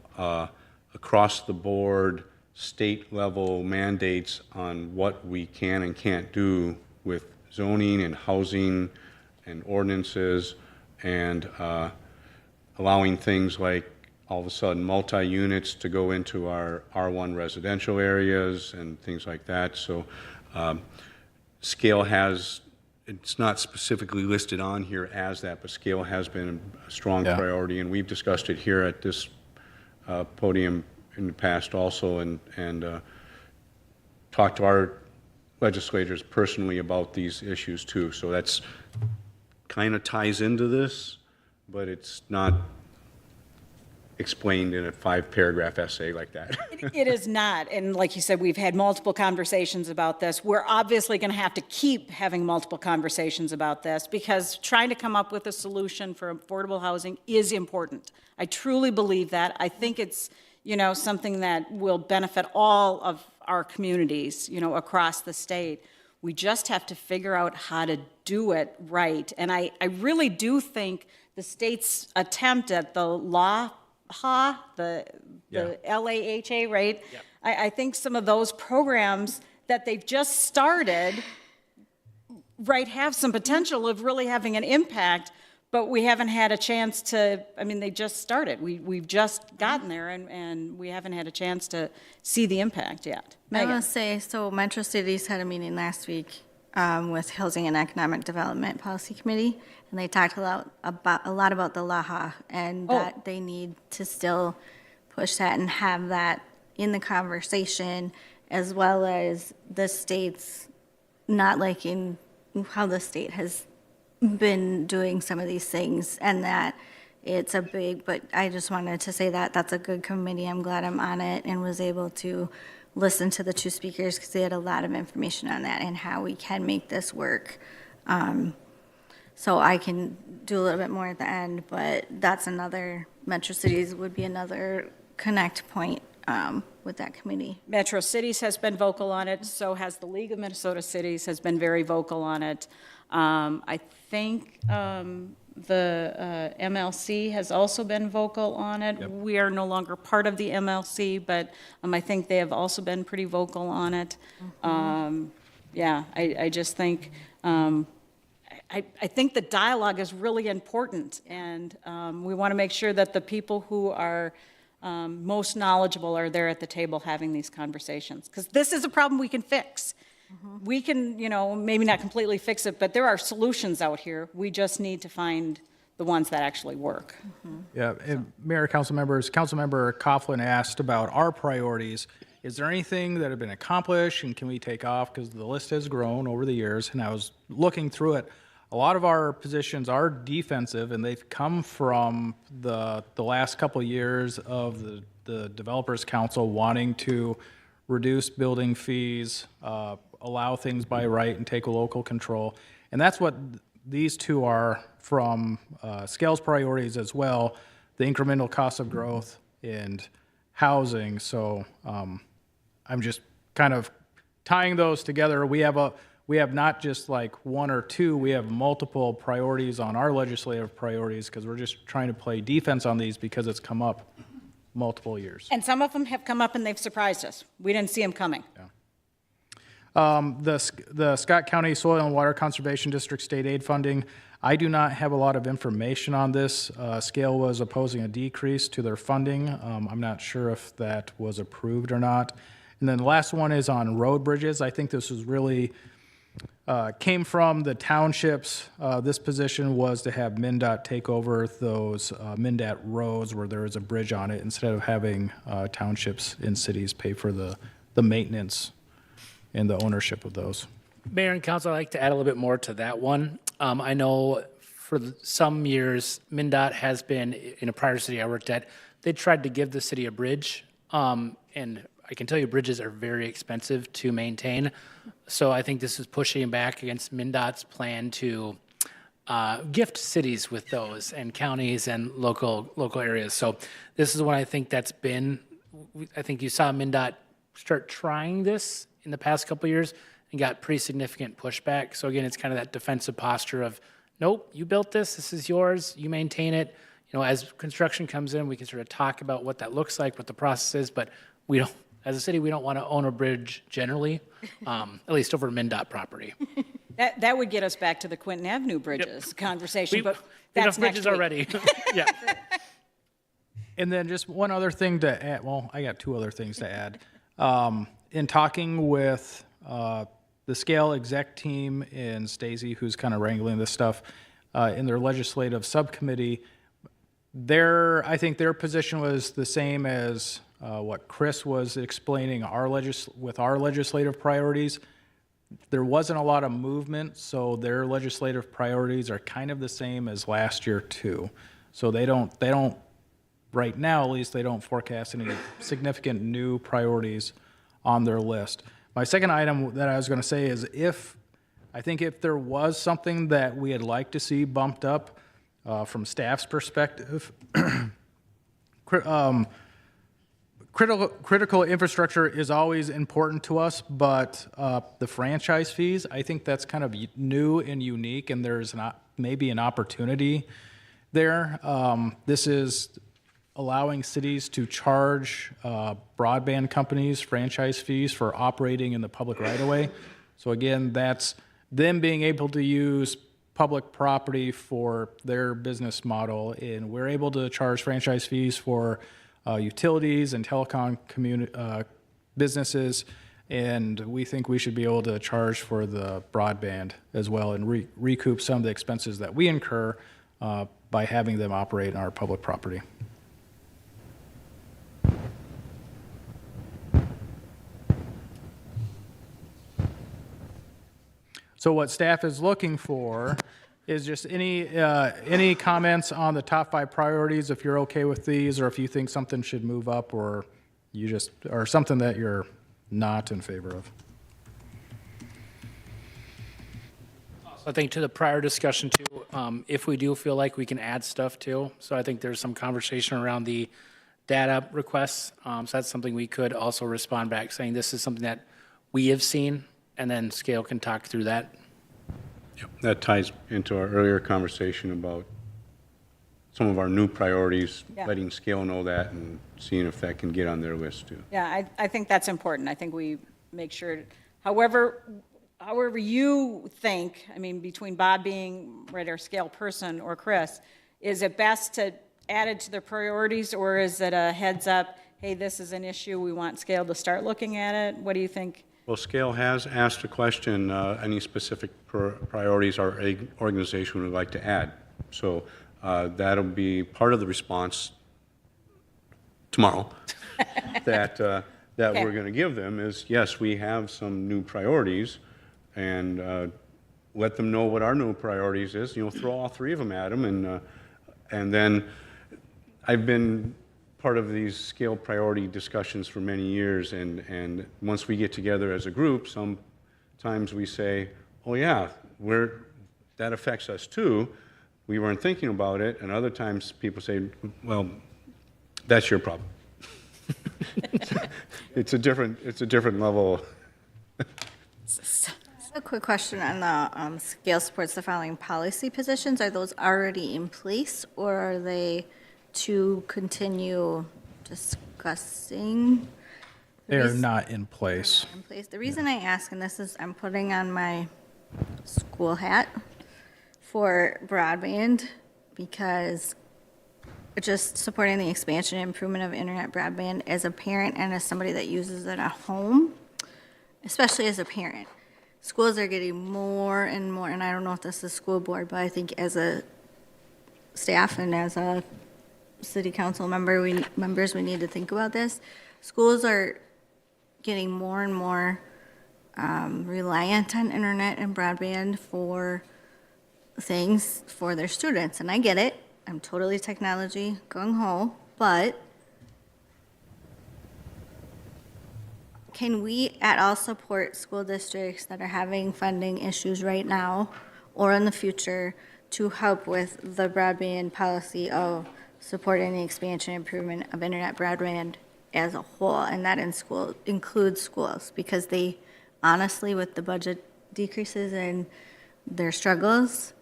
across-the-board, state-level mandates on what we can and can't do with zoning and housing and ordinances, and allowing things like, all of a sudden, multi-units to go into our R1 residential areas and things like that. So scale has, it's not specifically listed on here as that, but scale has been a strong priority, and we've discussed it here at this podium in the past also, and talked to our legislators personally about these issues too. So that's kind of ties into this, but it's not explained in a 5-paragraph essay like that. It is not, and like you said, we've had multiple conversations about this. We're obviously going to have to keep having multiple conversations about this, because trying to come up with a solution for affordable housing is important. I truly believe that. I think it's, something that will benefit all of our communities, across the state. We just have to figure out how to do it right. And I really do think the state's attempt at the the LAHA, right? Yep. I think some of those programs that they've just started, right, have some potential of really having an impact, but we haven't had a chance to, they just started. We've just gotten there, and we haven't had a chance to see the impact yet. I Megan? must say, so Metro Cities had a meeting last week with Housing and Economic Development Policy Committee, and they talked a lot about the LAHA, and that they need to still push that and have that in the conversation, as well as the states not liking how the state has been doing some of these things, and that it's a big, but I just wanted to say that that's a good committee. I'm glad I'm on it and was able to listen to the two speakers, because they had a lot of information on that and how we can make this work. So I can do a little bit more at the end, but that's another, Metro Cities would be another connect point with that committee. Metro Cities has been vocal on it, so has the League of Minnesota Cities has been very vocal on it. I think the MLC has also been vocal on it. Yep. We are no longer part of the MLC, but I think they have also been pretty vocal on it. I just think, I think the dialogue is really important, and we want to make sure that the people who are most knowledgeable are there at the table having these conversations, because this is a problem we can fix. We can, maybe not completely fix it, but there are solutions out here. We just need to find the ones that actually work. Yeah, and Mayor, council members, Councilmember Coughlin asked about our priorities. Is there anything that have been accomplished, and can we take off? Because the list has grown over the years, and I was looking through it. A lot of our positions are defensive, and they've come from the last couple of years of the Developers Council wanting to reduce building fees, allow things by right, and take local control. And that's what these two are from Scales priorities as well, the incremental cost of growth and housing. So I'm just kind of tying those together. We have not just like one or two, we have multiple priorities on our legislative priorities, because we're just trying to play defense on these because it's come up multiple years. And some of them have come up and they've surprised us. We didn't see them coming. The Scott County Soil and Water Conservation District state aid funding, I do not have a lot of information on this. Scale was opposing a decrease to their funding. I'm not sure if that was approved or not. And then the last one is on road bridges. I think this was really came from the townships. This position was to have MnDOT take over those MnDOT roads where there is a bridge on it, instead of having townships and cities pay for the maintenance and the ownership of those. Mayor and council, I'd like to add a little bit more to that one. I know for some years, MnDOT has been, in a prior city I worked at, they tried to give the city a bridge. And I can tell you bridges are very expensive to maintain. So I think this is pushing back against MnDOT's plan to gift cities with those, and counties and local areas. So this is what I think that's been, I think you saw MnDOT start trying this in the past couple of years and got pretty significant pushback. So again, it's kind of that defensive posture of nope, you built this, this is yours, you maintain it. You know, as construction comes in, we can sort of talk about what that looks like, what the process is, but we don't, as a city, we don't want to own a bridge generally, at least over MnDOT property. That would get us back to the Quinton Avenue Bridges conversation, but We that's have next bridges week. already. Yeah. And then just one other thing to add, well, I got two other things to add. In talking with the Scale exec team and Stacy, who's kind of wrangling this stuff, in their legislative subcommittee, I think their position was the same as what Chris was explaining with our legislative priorities. There wasn't a lot of movement, so their legislative priorities are kind of the same as last year too. So they don't, right now at least, they don't forecast any significant new priorities on their list. My second item that I was going to say is I think if there was something that we would like to see bumped up from staff's perspective, critical infrastructure is always important to us, but the franchise fees, I think that's kind of new and unique, and there's maybe an opportunity there. This is allowing cities to charge broadband companies franchise fees for operating in the public right-of-way. So again, that's them being able to use public property for their business model, and we're able to charge franchise fees for utilities and telecom businesses, and we think we should be able to charge for the broadband as well and recoup some of the expenses that we incur by having them operate on our public property. So what staff is looking for is just any comments on the top 5 priorities, if you're okay with these, or if you think something should move up, or or something that you're not in favor of. I think to the prior discussion too, if we do feel like we can add stuff too, so I think there's some conversation around the data requests. So that's something we could also respond back saying this is something that we have seen, and then Scale can talk through that. Yep, that ties into our earlier conversation about some of our new priorities, Yeah. letting Scale know that and seeing if that can get on their list too. Yeah, I think that's important. I think we make sure, however you think, I mean, between Bob being our Scale person or Chris, is it best to add it to the priorities, or is it a heads up, hey, this is an issue, we want Scale to start looking at it? What do you think? Well, Scale has asked a question, any specific priorities our organization would like to add. So that'll be part of the response tomorrow that Okay. we're going to give them is, yes, we have some new priorities, and let them know what our new priorities is. You know, throw all 3 of them at them, and then I've been part of these Scale priority discussions for many years, and once we get together as a group, sometimes we say, oh yeah, that affects us too. We weren't thinking about it, and other times people say, well, that's your problem. It's a different level. A quick question on the Scale supports the following policy positions. Are those already in place, or are they to continue discussing? They're not in place. In place. The reason I ask, and this is, I'm putting on my school hat for broadband, because just supporting the expansion and improvement of internet broadband as a parent and as somebody that uses it at home, especially as a parent. Schools are getting more and more, and I don't know if this is school board, but I think as a staff and as a city council members, we need to think about this. Schools are getting more and more reliant on internet and broadband for things for their students, and I get it. I'm totally technology gung-ho, but can we at all support school districts that are having funding issues right now or in the future to help with the broadband policy of supporting the expansion and improvement of internet broadband as a whole, and that includes schools, because they honestly, with the budget decreases and their struggles,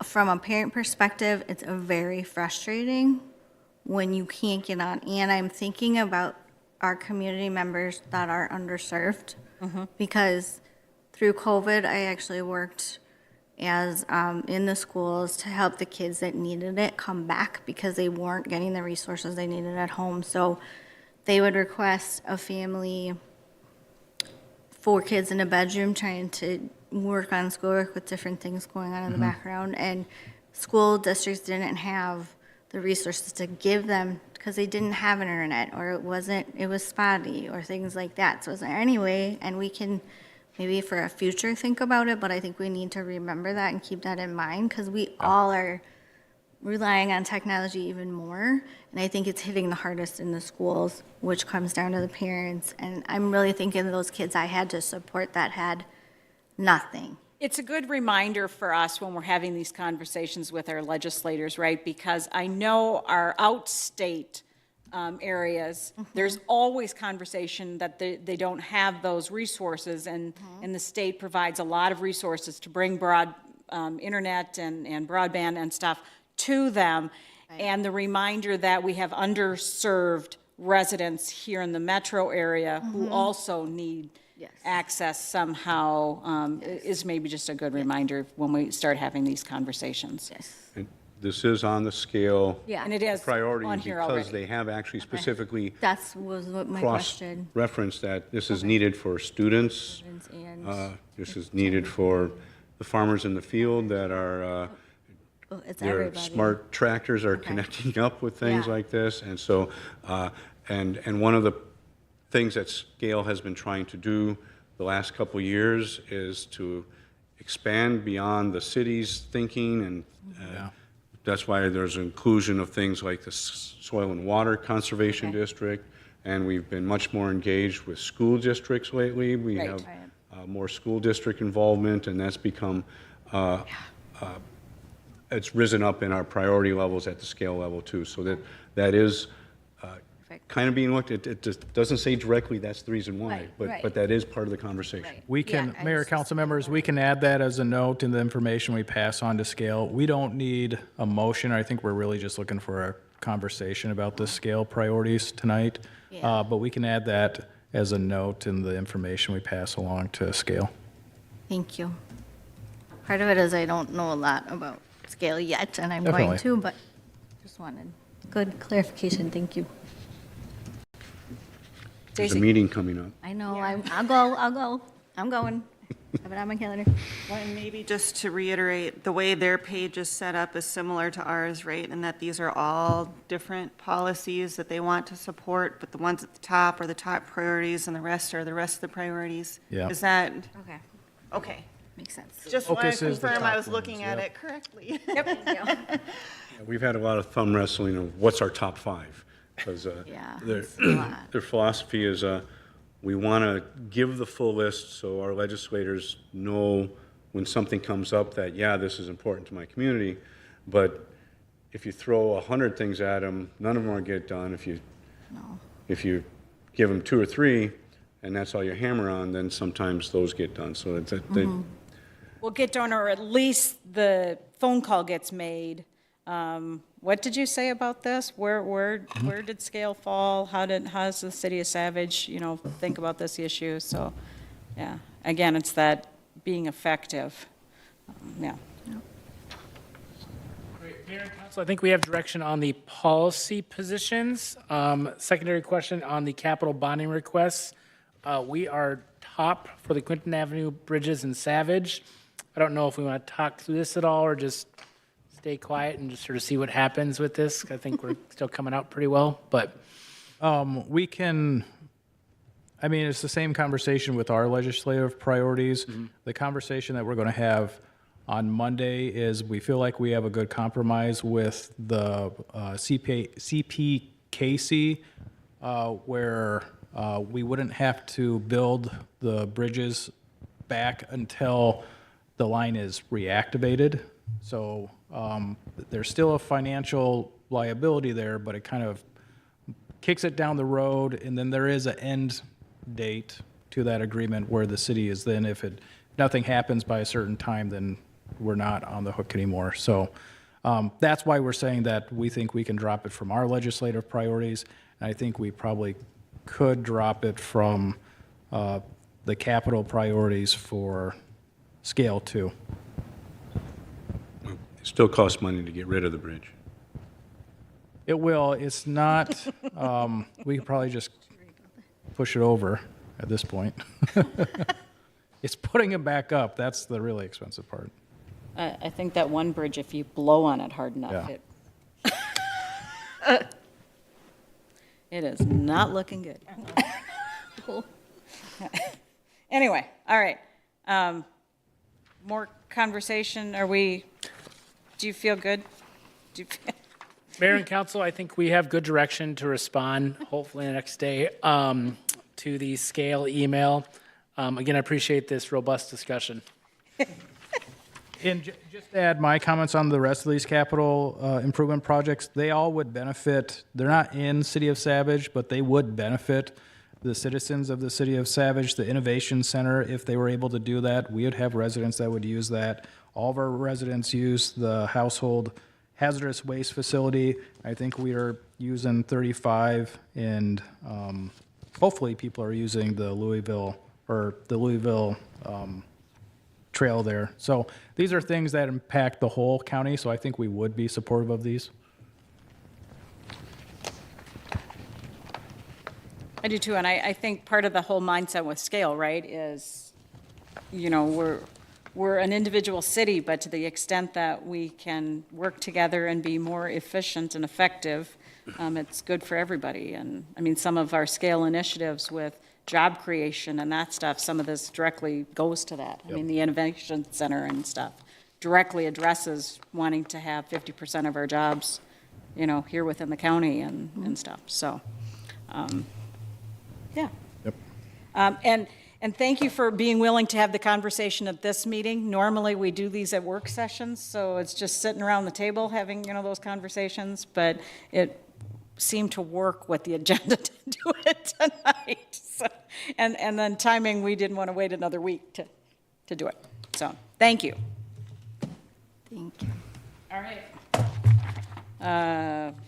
from a parent perspective, it's a very frustrating when you can't get on. And I'm thinking about our community members that are underserved. Because through COVID, I actually worked as in the schools to help the kids that needed it come back because they weren't getting the resources they needed at home. So they would request a family, 4 kids in a bedroom trying to work on schoolwork with different things going on in the background. And school districts didn't have the resources to give them because they didn't have internet, or it was spotty or things like that. So is there any way, and we can maybe for a future think about it, but I think we need to remember that and keep that in mind because we all are relying on technology even more. And I think it's hitting the hardest in the schools, which comes down to the parents. And I'm really thinking of those kids I had to support that had nothing. It's a good reminder for us when we're having these conversations with our legislators, right? Because I know our outstate areas, there's always conversation that they don't have those resources, and the state provides a lot of resources to bring broad internet and broadband and stuff to them. And the reminder that we have underserved residents here in the metro area who also need access somehow is maybe just a good reminder when we start having these conversations. And this is on the scale Yeah. And it is priority on here because already. they have actually specifically Was what my question. cross-referenced that this is needed for students. And This is needed for the farmers in the field that are, it's their everybody. smart tractors are connecting up with things Yeah. like this. And so, and one of the things that Scale has been trying to do the last couple years is to expand beyond the city's thinking, and that's why there's inclusion of things like the Soil and Water Conservation District, and we've been much more engaged with school districts lately. We Right. have more school district involvement, and that's become, it's risen up in our priority levels at the scale level too. So that is kind of being looked at. It just doesn't say directly that's the reason why, Right. but that is part of the conversation. We can, Yeah, I Mayor, just- council members, we can add that as a note in the information we pass on to scale. We don't need a motion. I think we're really just looking for a conversation about the scale priorities tonight. Yeah. But we can add that as a note in the information we pass along to scale. Thank you. Part of it is I don't know a lot about scale yet, and I'm going Definitely. to, but just wanted good clarification. Thank you. There's a Daisy? meeting coming up. I know, I'll go. I'm going. Have it on my calendar. Well, and maybe just to reiterate, the way their page is set up is similar to ours, right? And that these are all different policies that they want to support, but the ones at the top are the top priorities and the rest are the rest of the priorities. Yeah. Is that, Okay, okay. makes sense. Just want to Focus is the confirm I top was looking ones, at yep. it correctly. We've had a lot of thumb wrestling of what's our top 5. Because Yeah, their it's a lot. their philosophy is, we want to give the full list so our legislators know when something comes up that, yeah, this is important to my community. But if you throw 100 things at them, none of them will get done. If you give them 2 or 3, and that's all you hammer on, then sometimes those get done. So it's We'll get done, or at least the phone call gets made. What did you say about this? Where did scale fall? How does the city of Savage, think about this issue? So, yeah, again, it's that being effective. Yeah. Mayor and Council, I think we have direction on the policy positions. Secondary question on the capital bonding requests. We are top for the Quinton Avenue bridges in Savage. I don't know if we want to talk through this at all or just stay quiet and just sort of see what happens with this. I think we're still coming out pretty well, but We can, it's the same conversation with our legislative priorities. The conversation that we're going to have on Monday is we feel like we have a good compromise with the CPKC, where we wouldn't have to build the bridges back until the line is reactivated. So there's still a financial liability there, but it kind of kicks it down the road, and then there is an end date to that agreement where the city is then, if nothing happens by a certain time, then we're not on the hook anymore. So that's why we're saying that we think we can drop it from our legislative priorities. And I think we probably could drop it from the capital priorities for scale 2. It still costs money to get rid of the bridge. It will. It's not, we could probably just push it over at this point. It's putting it back up. That's the really expensive part. I think that one bridge, if you blow on it hard enough, Yeah. it is not looking good. Anyway, all right. More conversation. Do you feel good? Do you feel? Mayor and council, I think we have good direction to respond, hopefully the next day, to the scale email. Again, I appreciate this robust discussion. And just to add my comments on the rest of these capital improvement projects, they all would benefit, they're not in City of Savage, but they would benefit the citizens of the City of Savage, the Innovation Center, if they were able to do that. We would have residents that would use that. All of our residents use the household hazardous waste facility. I think we are using 35, and hopefully people are using the Louisville trail there. So these are things that impact the whole county, so I think we would be supportive of these. I do too, and I think part of the whole mindset with scale, right, is, you know, we're an individual city, but to the extent that we can work together and be more efficient and effective, it's good for everybody. And, I mean, some of our scale initiatives with job creation and that stuff, some of this directly goes to that. I mean, the Innovation Center and stuff directly addresses wanting to have 50% of our jobs, you know, here within the county and stuff, so, yeah. Yep. And thank you for being willing to have the conversation at this meeting. Normally, we do these at work sessions, so it's just sitting around the table having, you know, those conversations, but it seemed to work with the agenda to do it tonight. So, and then timing, we didn't want to wait another week to do it. So, thank you. Thank you. All right.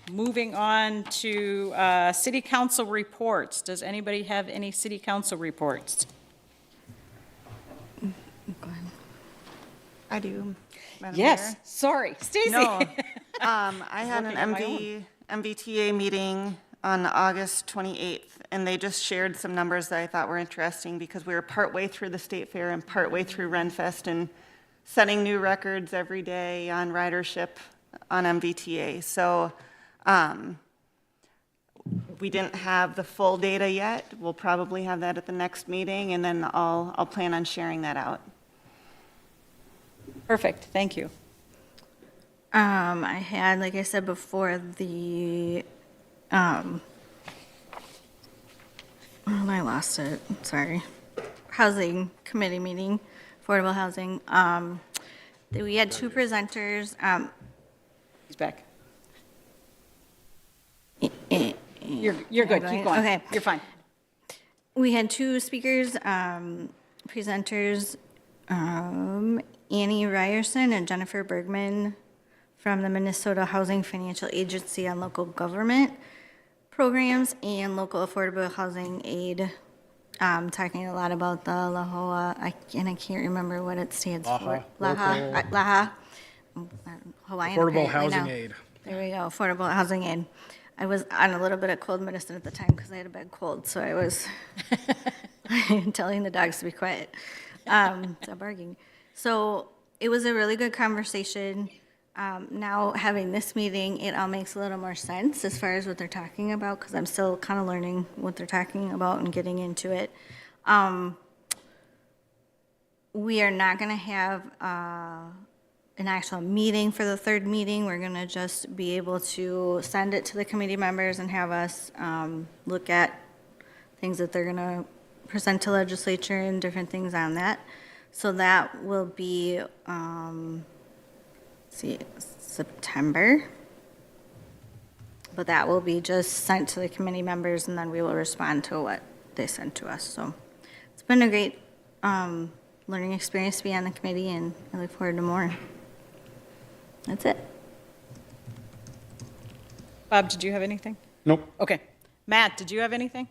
Moving on to city council reports. Does anybody have any city council reports? Go ahead. I do, Madam Yes, Mayor. sorry, Stacy. No, I had an looking at my MVTA meeting on August 28th, and they just shared some numbers that I thought were interesting because we were partway through the State Fair and partway through Renfest and setting new records every day on ridership on MVTA. So we didn't have the full data yet. We'll probably have that at the next meeting, and then I'll plan on sharing that out. Perfect, thank you. I had, like I said before, the, oh, I lost it, sorry. Housing Committee meeting, affordable housing. We had two presenters. He's back. You're good, keep going. Okay. You're fine. We had two speakers, presenters, Annie Ryerson and Jennifer Bergman from the Minnesota Housing Financial Agency on local government programs and local affordable housing aid, talking a lot about the LAHOA, and I can't remember what it stands for. LAHA. Hawaiian Affordable apparently Housing now. Aid. There we go, affordable housing aid. I was on a little bit of cold medicine at the time because I had a bad cold, so I was telling the dogs to be quiet. Stop barking. So it was a really good conversation. Now having this meeting, it all makes a little more sense as far as what they're talking about because I'm still kind of learning what they're talking about and getting into it. We are not going to have an actual meeting for the third meeting. We're going to just be able to send it to the committee members and have us look at things that they're going to present to legislature and different things on that. So that will be, September. But that will be just sent to the committee members and then we will respond to what they sent to us. So it's been a great learning experience to be on the committee, and I look forward to more. That's it. Bob, did you have anything? Nope. Okay. Matt, did you have anything?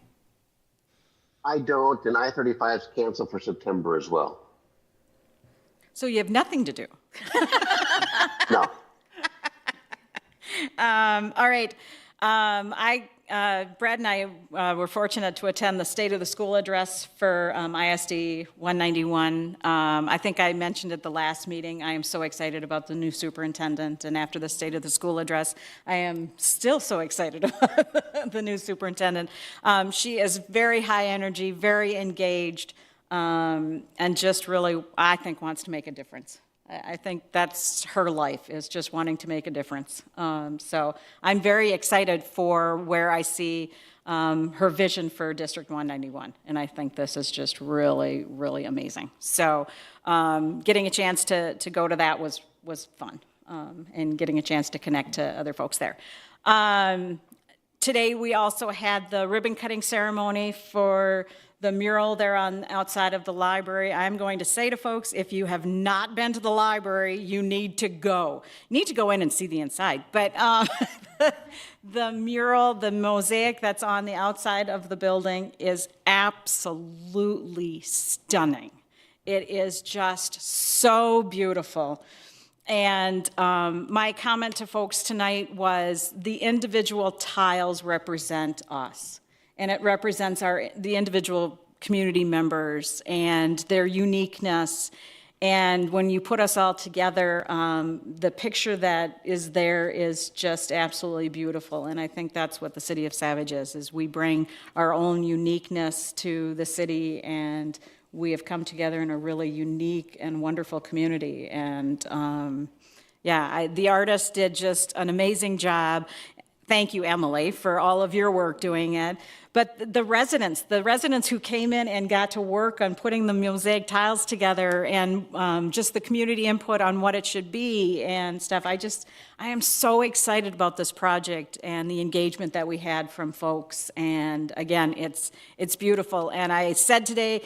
I don't, and I-35 is canceled for September as well. So you have nothing to do. No. All right. Brad and I were fortunate to attend the State of the School address for ISD 191. I think I mentioned at the last meeting, I am so excited about the new superintendent. And after the State of the School address, I am still so excited about the new superintendent. She is very high energy, very engaged, and just really, I think, wants to make a difference. I think that's her life, is just wanting to make a difference. So I'm very excited for where I see her vision for District 191. And I think this is just really, really amazing. So getting a chance to go to that was fun, and getting a chance to connect to other folks there. Today, we also had the ribbon cutting ceremony for the mural there on outside of the library. I'm going to say to folks, if you have not been to the library, you need to go. You need to go in and see the inside. But the mural, the mosaic that's on the outside of the building is absolutely stunning. It is just so beautiful. And my comment to folks tonight was the individual tiles represent us. And it represents the individual community members and their uniqueness. And when you put us all together, the picture that is there is just absolutely beautiful. And I think that's what the City of Savage is we bring our own uniqueness to the city, and we have come together in a really unique and wonderful community. And the artist did just an amazing job. Thank you, Emily, for all of your work doing it. But the residents who came in and got to work on putting the mosaic tiles together, and just the community input on what it should be and stuff, I am so excited about this project and the engagement that we had from folks. And again, it's beautiful. And I said today,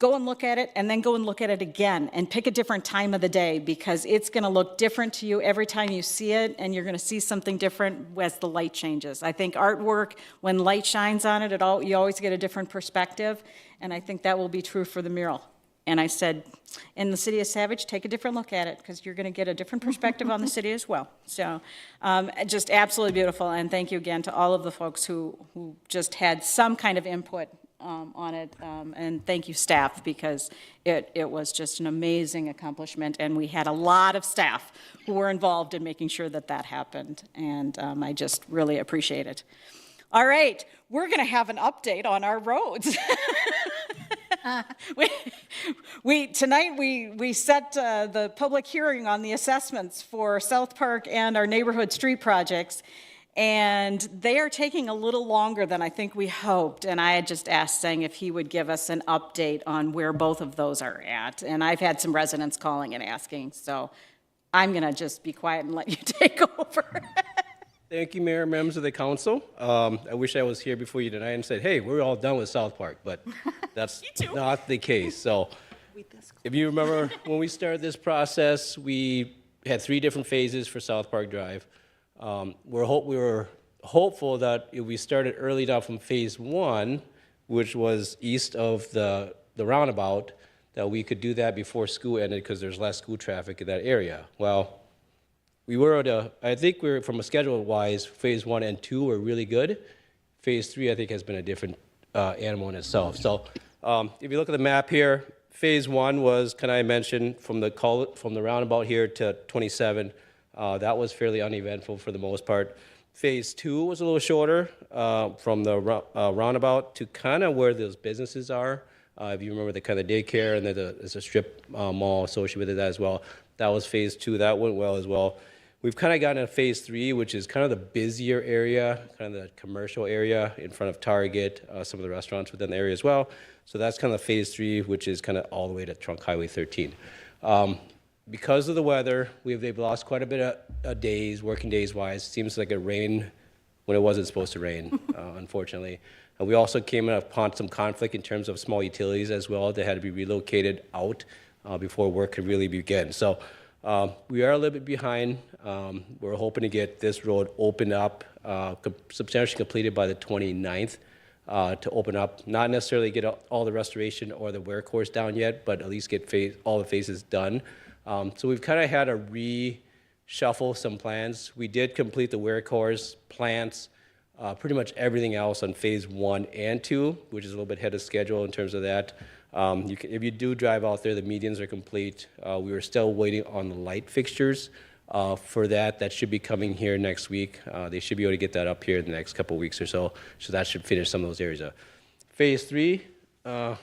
go and look at it, and then go and look at it again, and pick a different time of the day, because it's going to look different to you every time you see it, and you're going to see something different as the light changes. I think artwork, when light shines on it, you always get a different perspective, and I think that will be true for the mural. And I said, in the City of Savage, take a different look at it, because you're going to get a different perspective on the city as well. So just absolutely beautiful, and thank you again to all of the folks who just had some kind of input on it, and thank you, staff, because it was just an amazing accomplishment, and we had a lot of staff who were involved in making sure that happened, and I just really appreciate it. All right, we're going to have an update on our roads. Tonight we set the public hearing on the assessments for South Park and our neighborhood street projects. And they are taking a little longer than I think we hoped. And I had just asked Seng if he would give us an update on where both of those are at. And I've had some residents calling and asking. So I'm going to just be quiet and let you take over. Thank you, Mayor, members of the council. I wish I was here before you tonight and said, hey, we're all done with South Park, but that's not the case. So if you remember, when we started this process, we had 3 different phases for South Park Drive. We were hopeful that if we started early enough from phase 1, which was east of the roundabout, that we could do that before school ended, because there's less school traffic in that area. Well, I think we're, from a schedule-wise, phase 1 and 2 were really good. Phase 3, I think, has been a different animal in itself. So if you look at the map here, phase 1 was, can I mention, from the roundabout here to 27. That was fairly uneventful for the most part. Phase 2 was a little shorter, from the roundabout to kind of where those businesses are. If you remember the kind of daycare, and there's a strip mall associated with that as well. That was phase 2. That went well as well. We've kind of gotten to phase 3, which is kind of the busier area, kind of the commercial area in front of Target, some of the restaurants within the area as well. So that's kind of phase 3, which is kind of all the way to Trunk Highway 13. Because of the weather, they've lost quite a bit of days, working days wise. Seems like it rained when it wasn't supposed to rain, unfortunately. And we also came upon some conflict in terms of small utilities as well that had to be relocated out before work could really begin. So we are a little bit behind. We're hoping to get this road opened up, substantially completed by the 29th. To open up, not necessarily get all the restoration or the wear course down yet, but at least get all the phases done. So we've kind of had to reshuffle some plans. We did complete the wear course, plants, pretty much everything else on phase 1 and 2, which is a little bit ahead of schedule in terms of that. If you do drive out there, the medians are complete. We were still waiting on the light fixtures. For that. That should be coming here next week. They should be able to get that up here in the next couple of weeks or so. So that should finish some of those areas up. Phase 3,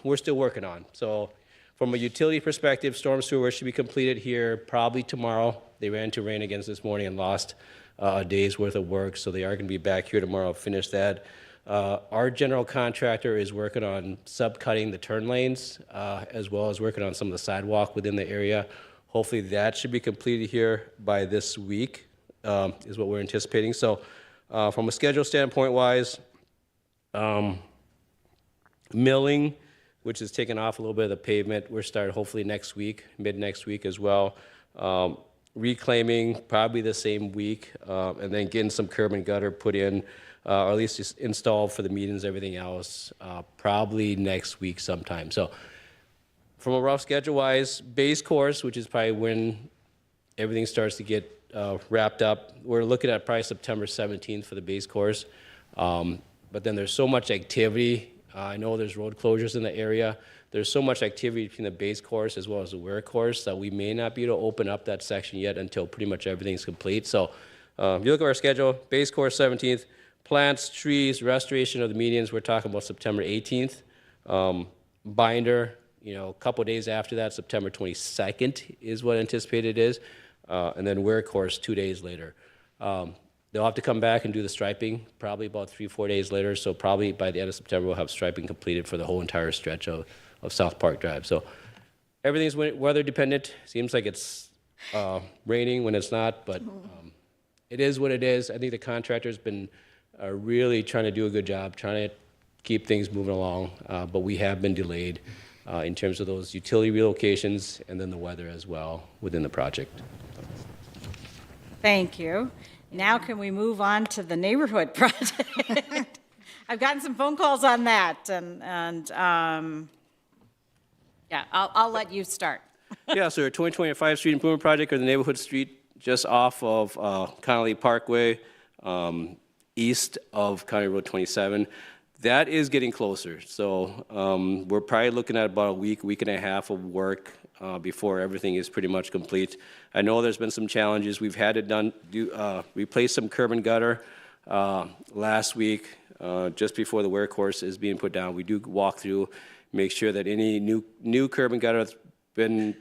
we're still working on. So from a utility perspective, storm sewer should be completed here probably tomorrow. They ran into rain against this morning and lost a day's worth of work. So they are going to be back here tomorrow to finish that. Our general contractor is working on subcutting the turn lanes, as well as working on some of the sidewalk within the area. Hopefully that should be completed here by this week, is what we're anticipating. So from a schedule standpoint wise, milling, which is taking off a little bit of the pavement, we're starting hopefully next week, mid next week as well. Reclaiming probably the same week, and then getting some curb and gutter put in, or at least just installed for the meetings, everything else, probably next week sometime. So from a rough schedule-wise, base course, which is probably when everything starts to get wrapped up, we're looking at probably September 17th for the base course. But then there's so much activity. I know there's road closures in the area. There's so much activity between the base course as well as the wear course that we may not be able to open up that section yet until pretty much everything's complete. So if you look at our schedule, base course 17th, plants, trees, restoration of the medians, we're talking about September 18th. Binder, a couple of days after that, September 22nd is what anticipated is, and then wear course 2 days later. They'll have to come back and do the striping probably about 3-4 days later, so probably by the end of September we'll have striping completed for the whole entire stretch of South Park Drive. So everything's weather dependent. Seems like it's raining when it's not, but it is what it is. I think the contractor's been really trying to do a good job, trying to keep things moving along, but we have been delayed in terms of those utility relocations and then the weather as well within the project. Thank you. Now can we move on to the neighborhood project? I've gotten some phone calls on that, and yeah, I'll let you start. Yeah, so our 2025 Street Improvement Project, or the neighborhood street just off of Connolly Parkway, east of County Road 27. That is getting closer. So we're probably looking at about a week and a half of work before everything is pretty much complete. I know there's been some challenges. We've had to replace some curb and gutter last week, just before the wear course is being put down. We do walk through, make sure that any new curb and gutter that's been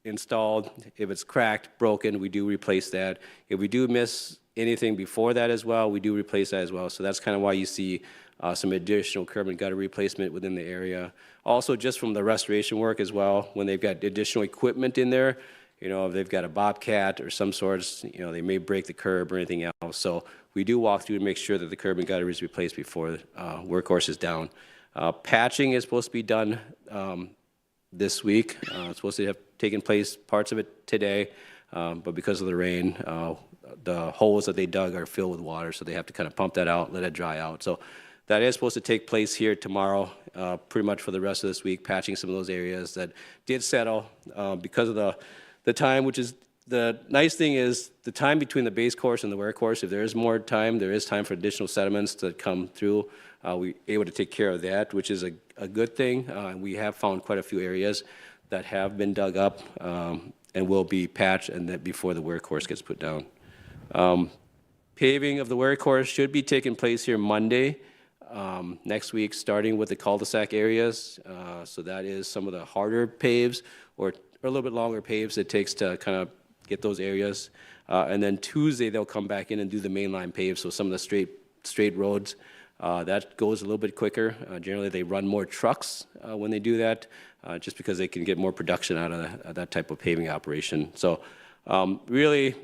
installed, if it's cracked, broken, we do replace that. If we do miss anything before that as well, we do replace that as well. So that's kind of why you see some additional curb and gutter replacement within the area. Also, just from the restoration work as well, when they've got additional equipment in there, if they've got a bobcat or some sorts, they may break the curb or anything else. So we do walk through and make sure that the curb and gutter is replaced before workhorse is down. Patching is supposed to be done this week. It's supposed to have taken place, parts of it today, but because of the rain, the holes that they dug are filled with water, so they have to kind of pump that out, let it dry out. So that is supposed to take place here tomorrow, pretty much for the rest of this week, patching some of those areas that did settle because of the time, which is the nice thing is the time between the base course and the wear course. If there is more time, there is time for additional sediments to come through. We're able to take care of that, which is a good thing. We have found quite a few areas that have been dug up and will be patched and that before the wear course gets put down. Paving of the wear course should be taking place here Monday next week, starting with the cul-de-sac areas. So that is some of the harder paves or a little bit longer paves it takes to kind of get those areas. And then Tuesday, they'll come back in and do the mainline paves, so some of the straight roads. That goes a little bit quicker. Generally, they run more trucks when they do that, just because they can get more production out of that type of paving operation. So really,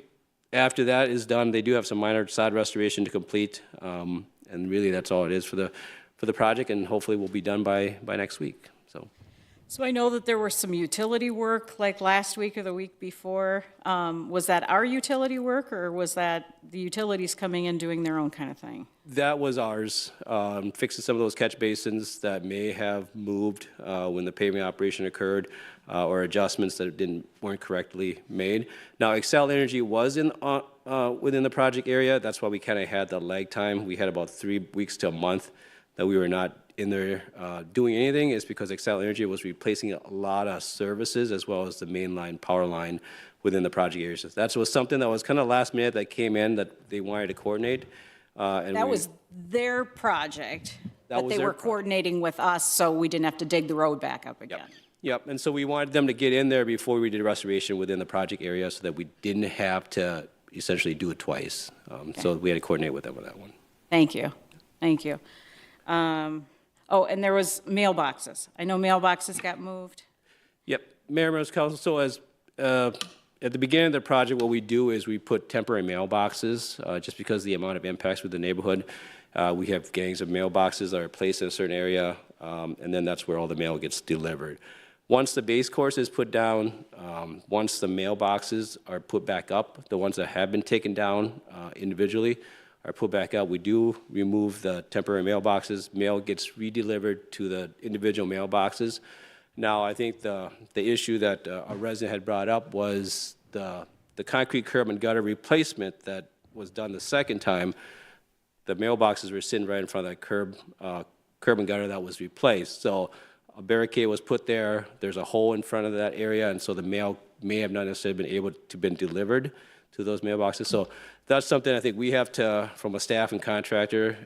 after that is done, they do have some minor side restoration to complete, and really that's all it is for for the project, and hopefully we'll be done by next week, so. So I know that there was some utility work like last week or the week before. Was that our utility work, or was that the utilities coming in doing their own kind of thing? That was ours, fixing some of those catch basins that may have moved when the paving operation occurred, or adjustments that weren't correctly made. Now, Excel Energy was within the project area. That's why we kind of had the lag time. We had about 3 weeks to a month that we were not in there doing anything. Is because Excel Energy was replacing a lot of services as well as the main line, power line within the project area. So that was something that was kind of last minute that came in that they wanted to coordinate. That was their project, but was they their were coordinating with us, so we didn't have to dig the road back up again. Yep, and so we wanted them to get in there before we did restoration within the project area so that we didn't have to essentially do it twice. So we had to coordinate with them on that one. Thank you, thank you. Oh, and there was mailboxes. I know mailboxes got moved. Yep, Mayor, Members of Council, so as, at the beginning of the project, what we do is we put temporary mailboxes, just because of the amount of impacts with the neighborhood. We have gangs of mailboxes that are placed in a certain area, and then that's where all the mail gets delivered. Once the base course is put down, once the mailboxes are put back up, the ones that have been taken down individually are put back up, we do remove the temporary mailboxes. Mail gets redelivered to the individual mailboxes. Now, I think the issue that a resident had brought up was the concrete curb and gutter replacement that was done the second time. The mailboxes were sitting right in front of that curb and gutter that was replaced. So a barricade was put there. There's a hole in front of that area, and so the mail may have not necessarily been able to been delivered to those mailboxes. So that's something I think we have to, from a staff and contractor,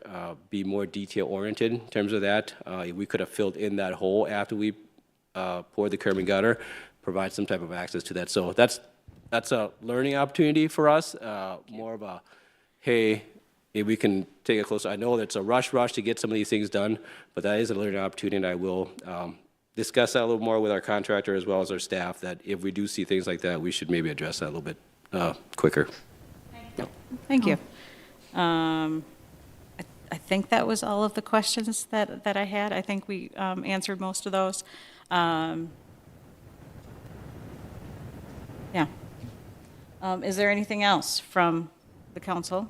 be more detail-oriented in terms of that. We could have filled in that hole after we poured the curb and gutter, provide some type of access to that. So that's a learning opportunity for us, more of a, hey, maybe we can take a closer. I know that it's a rush to get some of these things done, but that is a learning opportunity, and I will discuss that a little more with our contractor as well as our staff, that if we do see things like that, we should maybe address that a little bit quicker. Thank you. I think that was all of the questions that I had. I think we answered most of those. Yeah. Is there anything else from the council?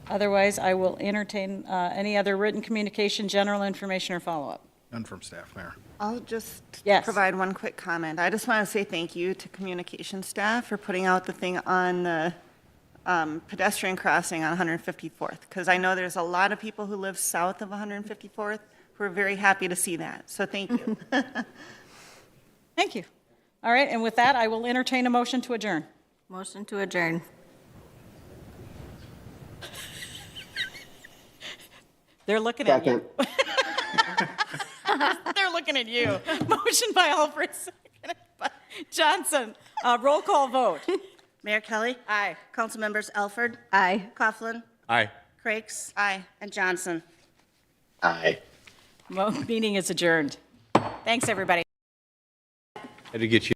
Otherwise, I will entertain any other written communication, general information, or follow-up. None from staff, Mayor. I'll just Yes. provide one quick comment. I just want to say thank you to communication staff for putting out the thing on the pedestrian crossing on 154th, because I know there's a lot of people who live south of 154th who are very happy to see that. So thank you. Thank you. All right, and with that, I will entertain a motion to adjourn. Motion to adjourn. They're looking at Second. you. They're looking at you. Motion by Alfred, seconded by Johnson. Roll call vote. Mayor Kelly? Aye. Council members Alford? Aye. Coughlin? Aye. Frakes? Aye. And Johnson. Aye. Meeting is adjourned. Thanks, everybody. Had to get you.